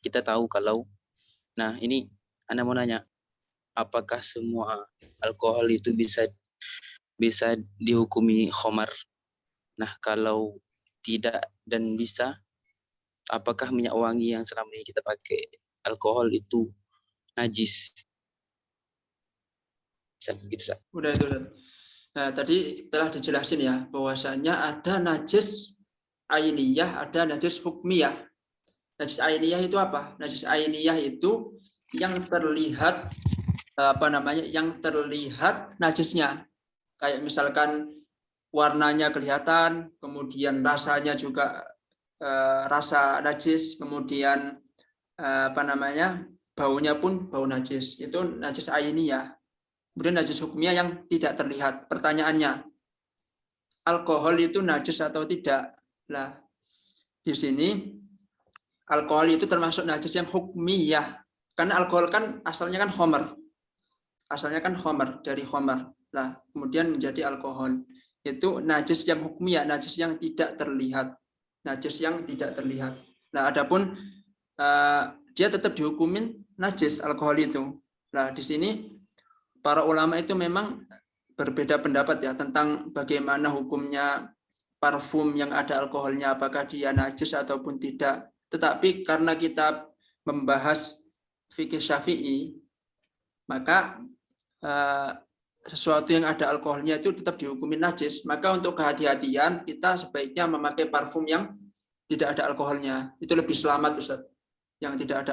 kita tahu kalau, nah ini Anda mau nanya, apakah semua alkohol itu bisa dihukumi khamar? Nah kalau tidak dan bisa, apakah minyak wangi yang selama ini kita pakai alkohol itu najis? Gitu, udah itu. Nah, tadi telah dijelasin ya bahwasanya ada najis ainiyah, ada najis hukmiyah. Najis ainiyah itu apa? Najis ainiyah itu yang terlihat yang terlihat najisnya. Kayak misalkan warnanya kelihatan, kemudian rasanya juga rasa najis, kemudian baunya pun bau najis. Itu najis ainiyah. Kemudian najis hukmiyah yang tidak terlihat. Pertanyaannya, alkohol itu najis atau tidak? Nah, di sini alkohol itu termasuk najis yang hukmiyah. Karena alkohol kan asalnya kan khamar. Asalnya kan khamar, dari khamar. Nah, kemudian menjadi alkohol. Itu najis yang hukmiyah, najis yang tidak terlihat. Najis yang tidak terlihat. Nah, adapun dia tetap dihukumin najis alkohol itu. Nah, di sini para ulama itu memang berbeda pendapat ya tentang bagaimana hukumnya parfum yang ada alkoholnya, apakah dia najis ataupun tidak. Tetapi karena kita membahas fikih Syafi'i, maka sesuatu yang ada alkoholnya itu tetap dihukumi najis. Maka untuk kehati-hatian kita sebaiknya memakai parfum yang tidak ada alkoholnya. Itu lebih selamat, Ustaz. Yang tidak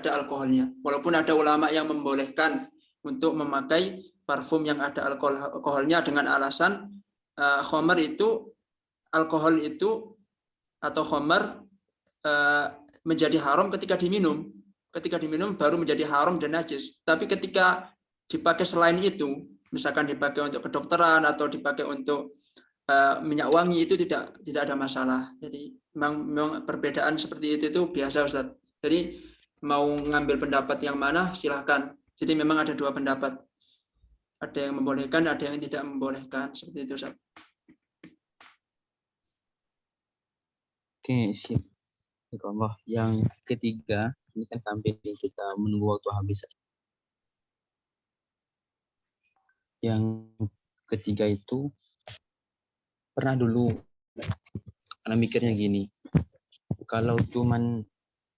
ada alkoholnya. Walaupun ada ulama yang membolehkan untuk memakai parfum yang ada alkoholnya dengan alasan khamar itu, alkohol itu atau khamar menjadi haram ketika diminum. Ketika diminum baru menjadi haram dan najis. Tapi ketika dipakai selain itu, misalkan dipakai untuk kedokteran atau dipakai untuk minyak wangi itu tidak ada masalah. Jadi memang perbedaan seperti itu biasa, Ustaz. Jadi mau ngambil pendapat yang mana silahkan. Jadi memang ada dua pendapat. Ada yang membolehkan, ada yang tidak membolehkan. Seperti itu, Ustaz. Oke, siap. Allah. Yang ketiga, ini kan sampai kita menunggu waktu habis. Yang ketiga itu pernah dulu karena mikirnya gini, kalau cuman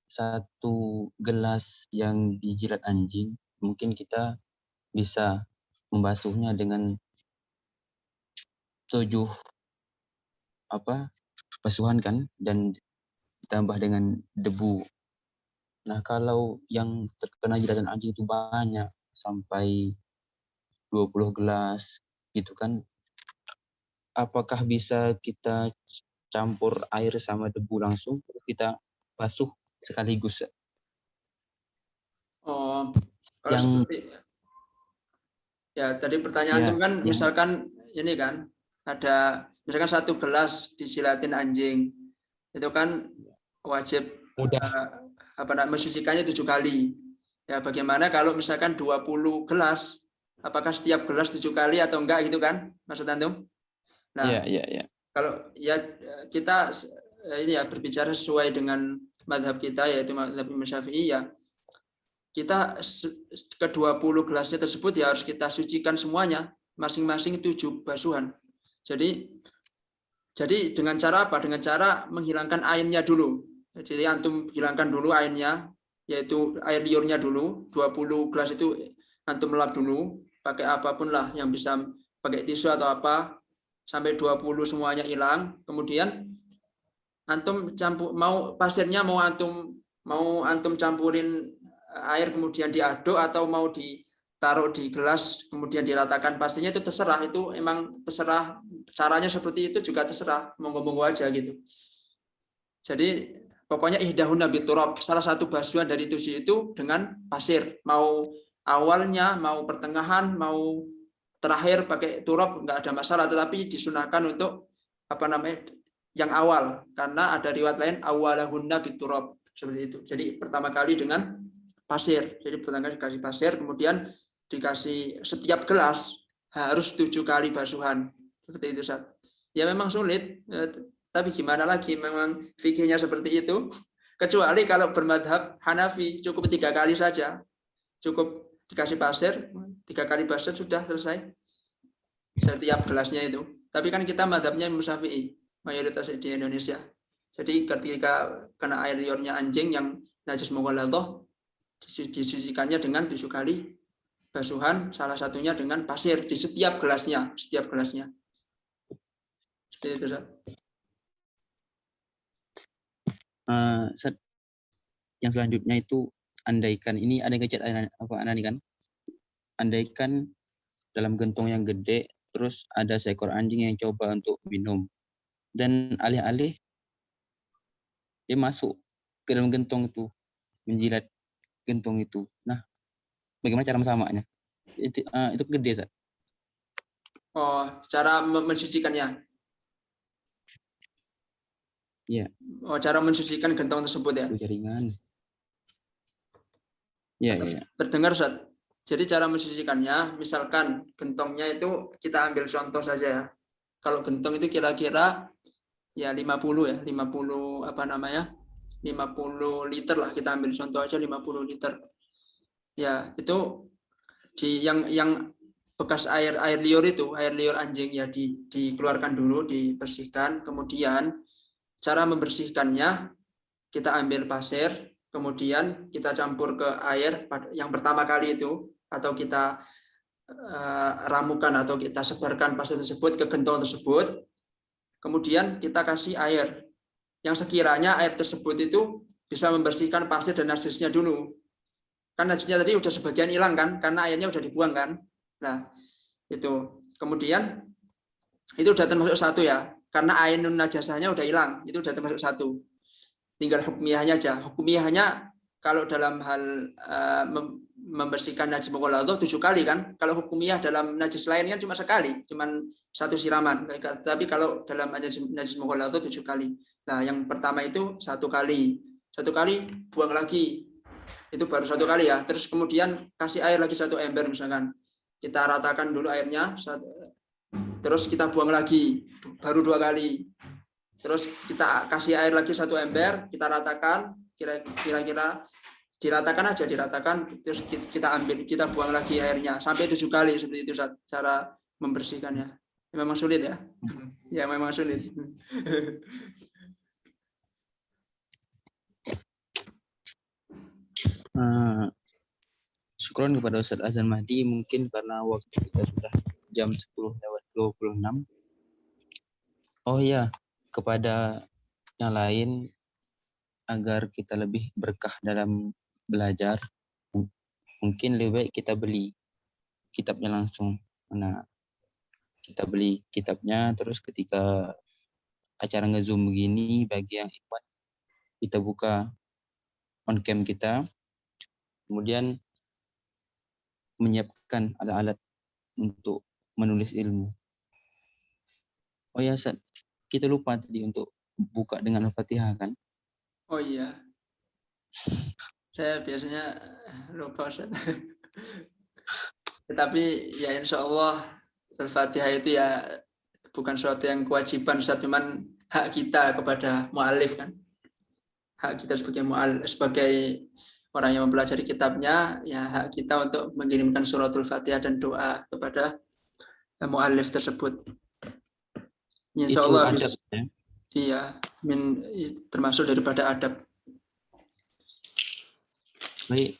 satu gelas yang dijilat anjing, mungkin kita bisa membasuhnya dengan 7 basuhan kan, dan ditambah dengan debu. Nah, kalau yang terkena jilatan anjing itu banyak, sampai 20 gelas gitu kan, apakah bisa kita campur air sama debu langsung, kita basuh sekaligus? Oh, kalau Yang seperti ya tadi pertanyaan itu kan misalkan ini kan ada misalkan satu gelas dijilatin anjing, itu kan wajib mensucikannya 7 kali. Ya bagaimana kalau misalkan 20 gelas, apakah setiap gelas 7 kali atau enggak gitu kan maksud antum? Nah, kalau ya kita ini ya berbicara sesuai dengan mazhab kita, yaitu mazhab Imam Syafi'i, ya kita ke-20 gelasnya tersebut ya harus kita sucikan semuanya, masing-masing 7 basuhan. Jadi dengan cara apa? Dengan cara menghilangkan airnya dulu. Jadi antum hilangkan dulu airnya, yaitu air liurnya dulu. 20 gelas itu antum lap dulu, pakai apapun lah yang bisa, pakai tisu atau apa, sampai 20 semuanya hilang. Kemudian antum campur, mau pasirnya mau antum campurin air kemudian diaduk atau mau ditaruh di gelas kemudian diratakan pasirnya, itu terserah. Itu emang terserah, caranya seperti itu juga terserah, monggo-monggo aja gitu. Jadi pokoknya ihdahunna biturab, salah satu basuhan dari 7 itu dengan pasir. Mau awalnya, mau pertengahan, mau terakhir pakai turab nggak ada masalah, tetapi disunahkan untuk yang awal, karena ada riwayat lain awalahunna biturab, seperti itu. Jadi pertama kali dengan pasir. Jadi pertama kali dikasih pasir, kemudian dikasih setiap gelas harus 7 kali basuhan. Seperti itu, Ustaz. Ya memang sulit, tapi gimana lagi, memang fikihnya seperti itu. Kecuali kalau bermadhab Hanafi cukup 3 kali saja. Cukup dikasih pasir, 3 kali basuh sudah selesai setiap gelasnya itu. Tapi kan kita madhabnya Imam Syafi'i, mayoritas di Indonesia. Jadi ketika kena air liurnya anjing yang najis mughaladhah, disucikannya dengan 7 kali basuhan, salah satunya dengan pasir di setiap gelasnya. Seperti itu, Ustaz. Yang selanjutnya itu, andaikan ini ada yang ngechat Ana kan, andaikan dalam gentong yang gede, terus ada seekor anjing yang coba untuk minum, dan alih-alih dia masuk ke dalam gentong itu, menjilat gentong itu. Nah, bagaimana cara mensamanya? Itu gede, Ustaz. Oh, cara mensucikannya. Iya. Oh, cara mensucikan gentong tersebut ya. Jaringan. Iya. Terdengar, Ustaz. Jadi cara mensucikannya, misalkan gentongnya itu kita ambil contoh saja ya. Kalau gentong itu kira-kira ya 50 liter lah, kita ambil contoh aja 50 liter. Ya, itu yang bekas air liur itu, air liur anjing ya dikeluarkan dulu, dibersihkan, kemudian cara membersihkannya kita ambil pasir, kemudian kita campur ke air yang pertama kali itu, atau kita ramukan atau kita sebarkan pasir tersebut ke gentong tersebut. Kemudian kita kasih air yang sekiranya air tersebut itu bisa membersihkan pasir dan najisnya dulu. Kan najisnya tadi udah sebagian hilang kan, karena airnya udah dibuang kan. Nah, itu. Kemudian itu udah termasuk 1 ya, karena ainun najasahnya udah hilang, itu udah termasuk 1. Tinggal hukmiyahnya aja. Hukmiyahnya kalau dalam hal membersihkan najis mughalladhah 7 kali kan. Kalau hukumiyah dalam najis lain kan cuma sekali, cuma 1 siraman. Tapi kalau dalam najis mughalladhah 7 kali. Nah, yang pertama itu 1 kali. 1 kali buang lagi. Itu baru 1 kali ya. Terus kemudian kasih air lagi 1 ember misalkan. Kita ratakan dulu airnya, terus kita buang lagi, baru 2 kali. Terus kita kasih air lagi 1 ember, kita ratakan, kira-kira diratakan aja, diratakan, terus kita ambil, kita buang lagi airnya sampai 7 kali. Seperti itu cara membersihkannya. Memang sulit ya? Ya memang sulit. Syukron kepada Ustaz Azan Mahdi, mungkin karena waktu kita sudah jam 10:26. Oh iya, kepada yang lain agar kita lebih berkah dalam belajar, mungkin lebih baik kita beli kitabnya langsung. Nah, kita beli kitabnya, terus ketika acara nge-zoom begini, bagi yang ikut, kita buka on cam kita, kemudian menyiapkan alat-alat untuk menulis ilmu. Oh ya, kita lupa tadi untuk buka dengan Al-Fatihah kan? Oh iya. Saya biasanya lupa, Ustaz. Tetapi ya insya Allah Al-Fatihah itu ya bukan suatu yang kewajiban, cuman hak kita kepada mu'alif kan. Hak kita sebagai orang yang mempelajari kitabnya, ya hak kita untuk mengirimkan suratul Fatihah dan doa kepada mu'alif tersebut. Insya Allah adab, ya? Iya, termasuk daripada adab. Baik,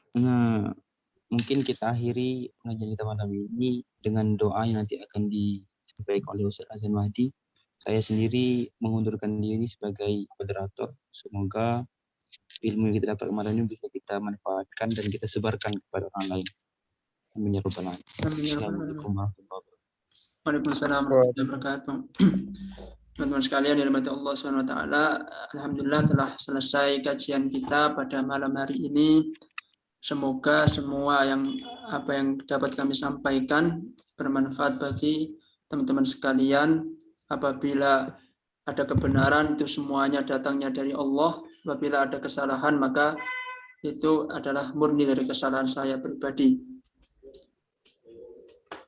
mungkin kita akhiri pengajian kita malam ini dengan doa yang nanti akan disampaikan oleh Ustaz Azan Mahdi. Saya sendiri mengundurkan diri sebagai moderator. Semoga ilmu yang kita dapat kemarin ini bisa kita manfaatkan dan kita sebarkan kepada orang lain. Amin ya rabbal alamin. Assalamualaikum warahmatullahi wabarakatuh. Waalaikumsalam warahmatullahi wabarakatuh. Teman-teman sekalian yang dirahmati Allah SWT, alhamdulillah telah selesai kajian kita pada malam hari ini. Semoga semua apa yang dapat kami sampaikan bermanfaat bagi teman-teman sekalian. Apabila ada kebenaran, itu semuanya datangnya dari Allah. Apabila ada kesalahan, maka itu adalah murni dari kesalahan saya pribadi.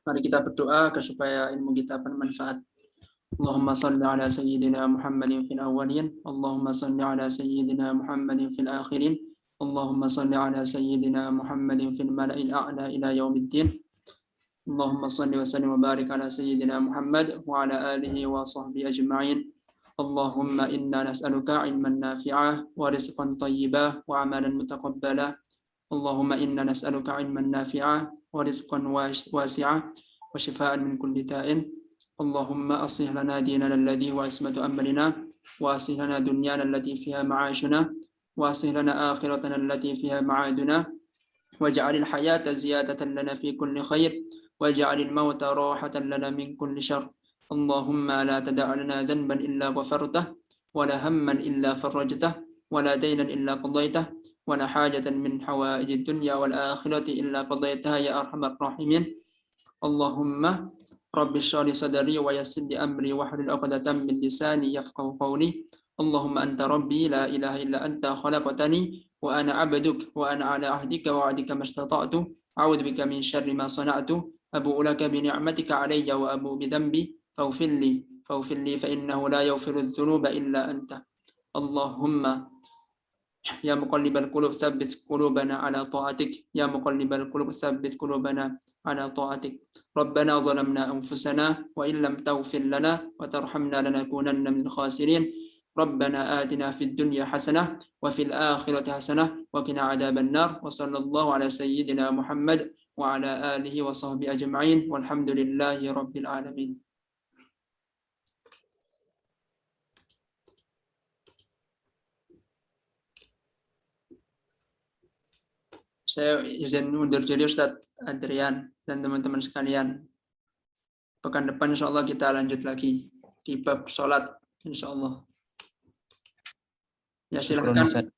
Mari kita berdoa supaya ilmu kita bermanfaat. Allahumma salli ala sayyidina Muhammadin fil awwalin, Allahumma salli ala sayyidina Muhammadin fil akhirin, Allahumma salli ala sayyidina Muhammadin fil mala'il a'la ila yaumiddin. Allahumma salli wa sallim wa barik ala sayyidina Muhammad wa ala alihi wa sahbihi ajma'in. Allahumma inna nas'aluka ilman nafi'ah wa rizqan tayyibah wa amalan mutaqabbala. Allahumma inna nas'aluka ilman nafi'ah wa rizqan wasi'ah wa shifaan min kulli da'in. Allahumma aslih lana dinana alladhi wa ismatu amrina wa aslih lana dunyana allati fiha ma'ashuna wa aslih lana akhiratana allati fiha ma'aduna waj'alil hayata ziyadatan lana fi kulli khair waj'alil mauta rahatan lana min kulli syarr. Allahumma la tada' lana dhanban illa ghafartah wa la hamman illa farajtah wa la daynan illa qadaitah wa la hajatan min hawaijid dunya wal akhirati illa qadaitaha ya arhamar rahimin. Allahumma Rabbi shrah li sadri wa yassir li amri wahlul 'uqdatam min lisani yafqahu qawli. Allahumma anta rabbi la ilaha illa anta khalaqtani wa ana 'abduk wa ana 'ala 'ahdika wa 'adika mastata'tu. A'udzu bika min syarri ma sana'tu. Abu'u laka bi ni'matika 'alayya wa abu'u bi dhanbi faghfir li fa innahu la yaghfiru dhunuba illa anta. Allahumma ya muqallibal qulub tsabbit qulubana ala ta'atik, ya muqallibal qulub tsabbit qulubana ala ta'atik. Rabbana zalamna anfusana wa in lam taghfir lana wa tarhamna lanakunanna minal khasirin. Rabbana atina fid dunya hasanah wa fil akhirati hasanah wa qina adzaban nar. Wa sallallahu ala sayyidina Muhammad wa ala alihi wa sahbihi ajma'in walhamdulillahi rabbil alamin. Saya izin undur diri Ustadz Adrian dan teman-teman sekalian. Pekan depan insya Allah kita lanjut lagi di bab sholat insya Allah. Ya silakan.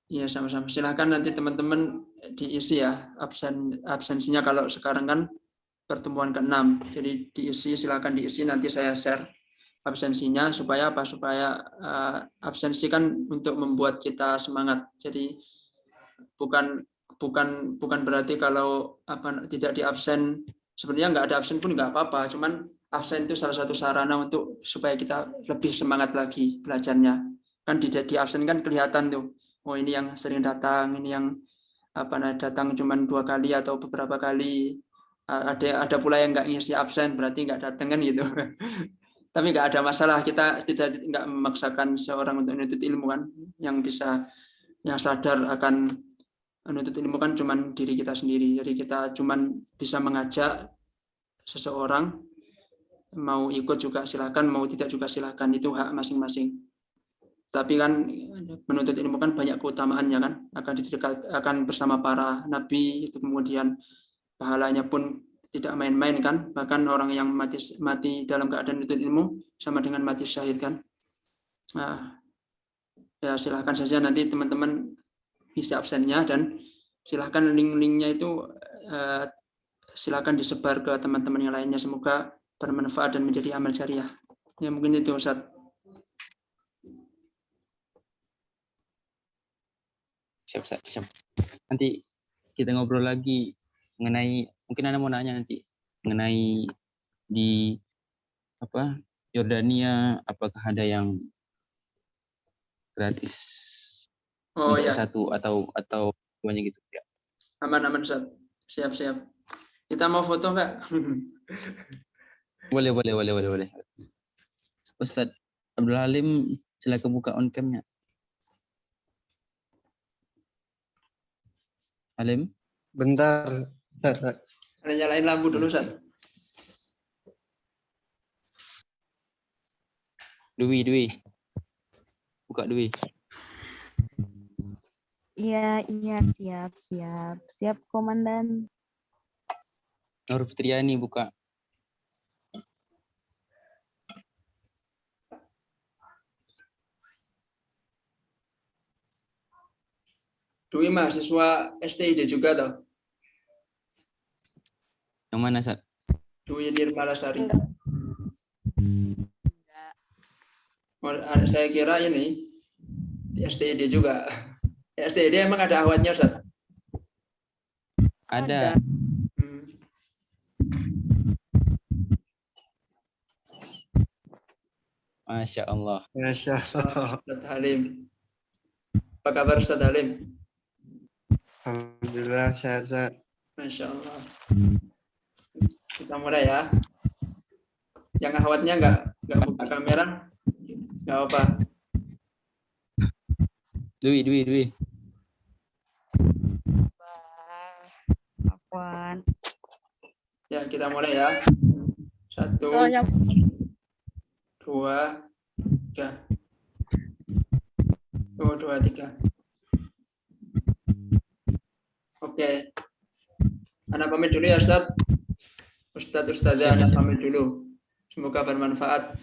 Iya, sama-sama. Silahkan nanti teman-teman diisi ya absensinya kalau sekarang kan pertemuan ke-6. Jadi silahkan diisi, nanti saya share absensinya supaya apa? Supaya absensi kan untuk membuat kita semangat. Jadi bukan berarti kalau tidak diabsen, sebenarnya nggak ada absen pun nggak apa-apa. Cuman absen itu salah satu sarana untuk supaya kita lebih semangat lagi belajarnya. Kan di absen kan kelihatan tuh. Oh, ini yang sering datang, ini yang datang cuma 2 kali atau beberapa kali. Ada pula yang nggak ngisi absen, berarti nggak datang kan gitu. Tapi nggak ada masalah, kita nggak memaksakan seorang untuk menuntut ilmu kan. Yang sadar akan menuntut ilmu kan cuma diri kita sendiri. Jadi kita cuma bisa mengajak seseorang, mau ikut juga silakan, mau tidak juga silakan, itu hak masing-masing. Tapi kan menuntut ilmu kan banyak keutamaannya kan, akan bersama para nabi, itu kemudian pahalanya pun tidak main-main kan, bahkan orang yang mati dalam keadaan menuntut ilmu sama dengan mati syahid kan. Nah, ya silahkan saja nanti teman-teman bisa absennya, dan silahkan link-linknya itu silahkan disebar ke teman-teman yang lainnya, semoga bermanfaat dan menjadi amal jariah. Ya mungkin itu Ustaz. Siap. Nanti kita ngobrol lagi mengenai, mungkin Anda mau nanya nanti mengenai di Yordania, apakah ada yang gratis untuk satu atau duanya gitu ya? Aman Ustaz. Siap. Kita mau foto nggak? Boleh. Ustaz Abdul Halim, silakan buka on cam-nya. Halim? Bentar. Ada nyalain lampu dulu, Ustaz. Dwi. Buka Dwi. Iya, siap Komandan. Nur Fitriani buka. Dwi mahasiswa STID juga toh? Yang mana, Sat? Dwi Nirmalasari. Enggak. Saya kira ini di STID juga. STID emang ada awatnya, Ustaz? Ada. Masya Allah. Ustaz Halim. Apa kabar Ustaz Halim? Alhamdulillah sehat. Masya Allah. Kita mulai ya. Yang ahwatnya nggak buka kamera, nggak apa. Dwi. Afwan. Ya, kita mulai ya. 1, 2, 3. 2, 3. Oke. Anak pamit dulu ya, Ustaz. Ustazah, anak pamit dulu. Semoga bermanfaat.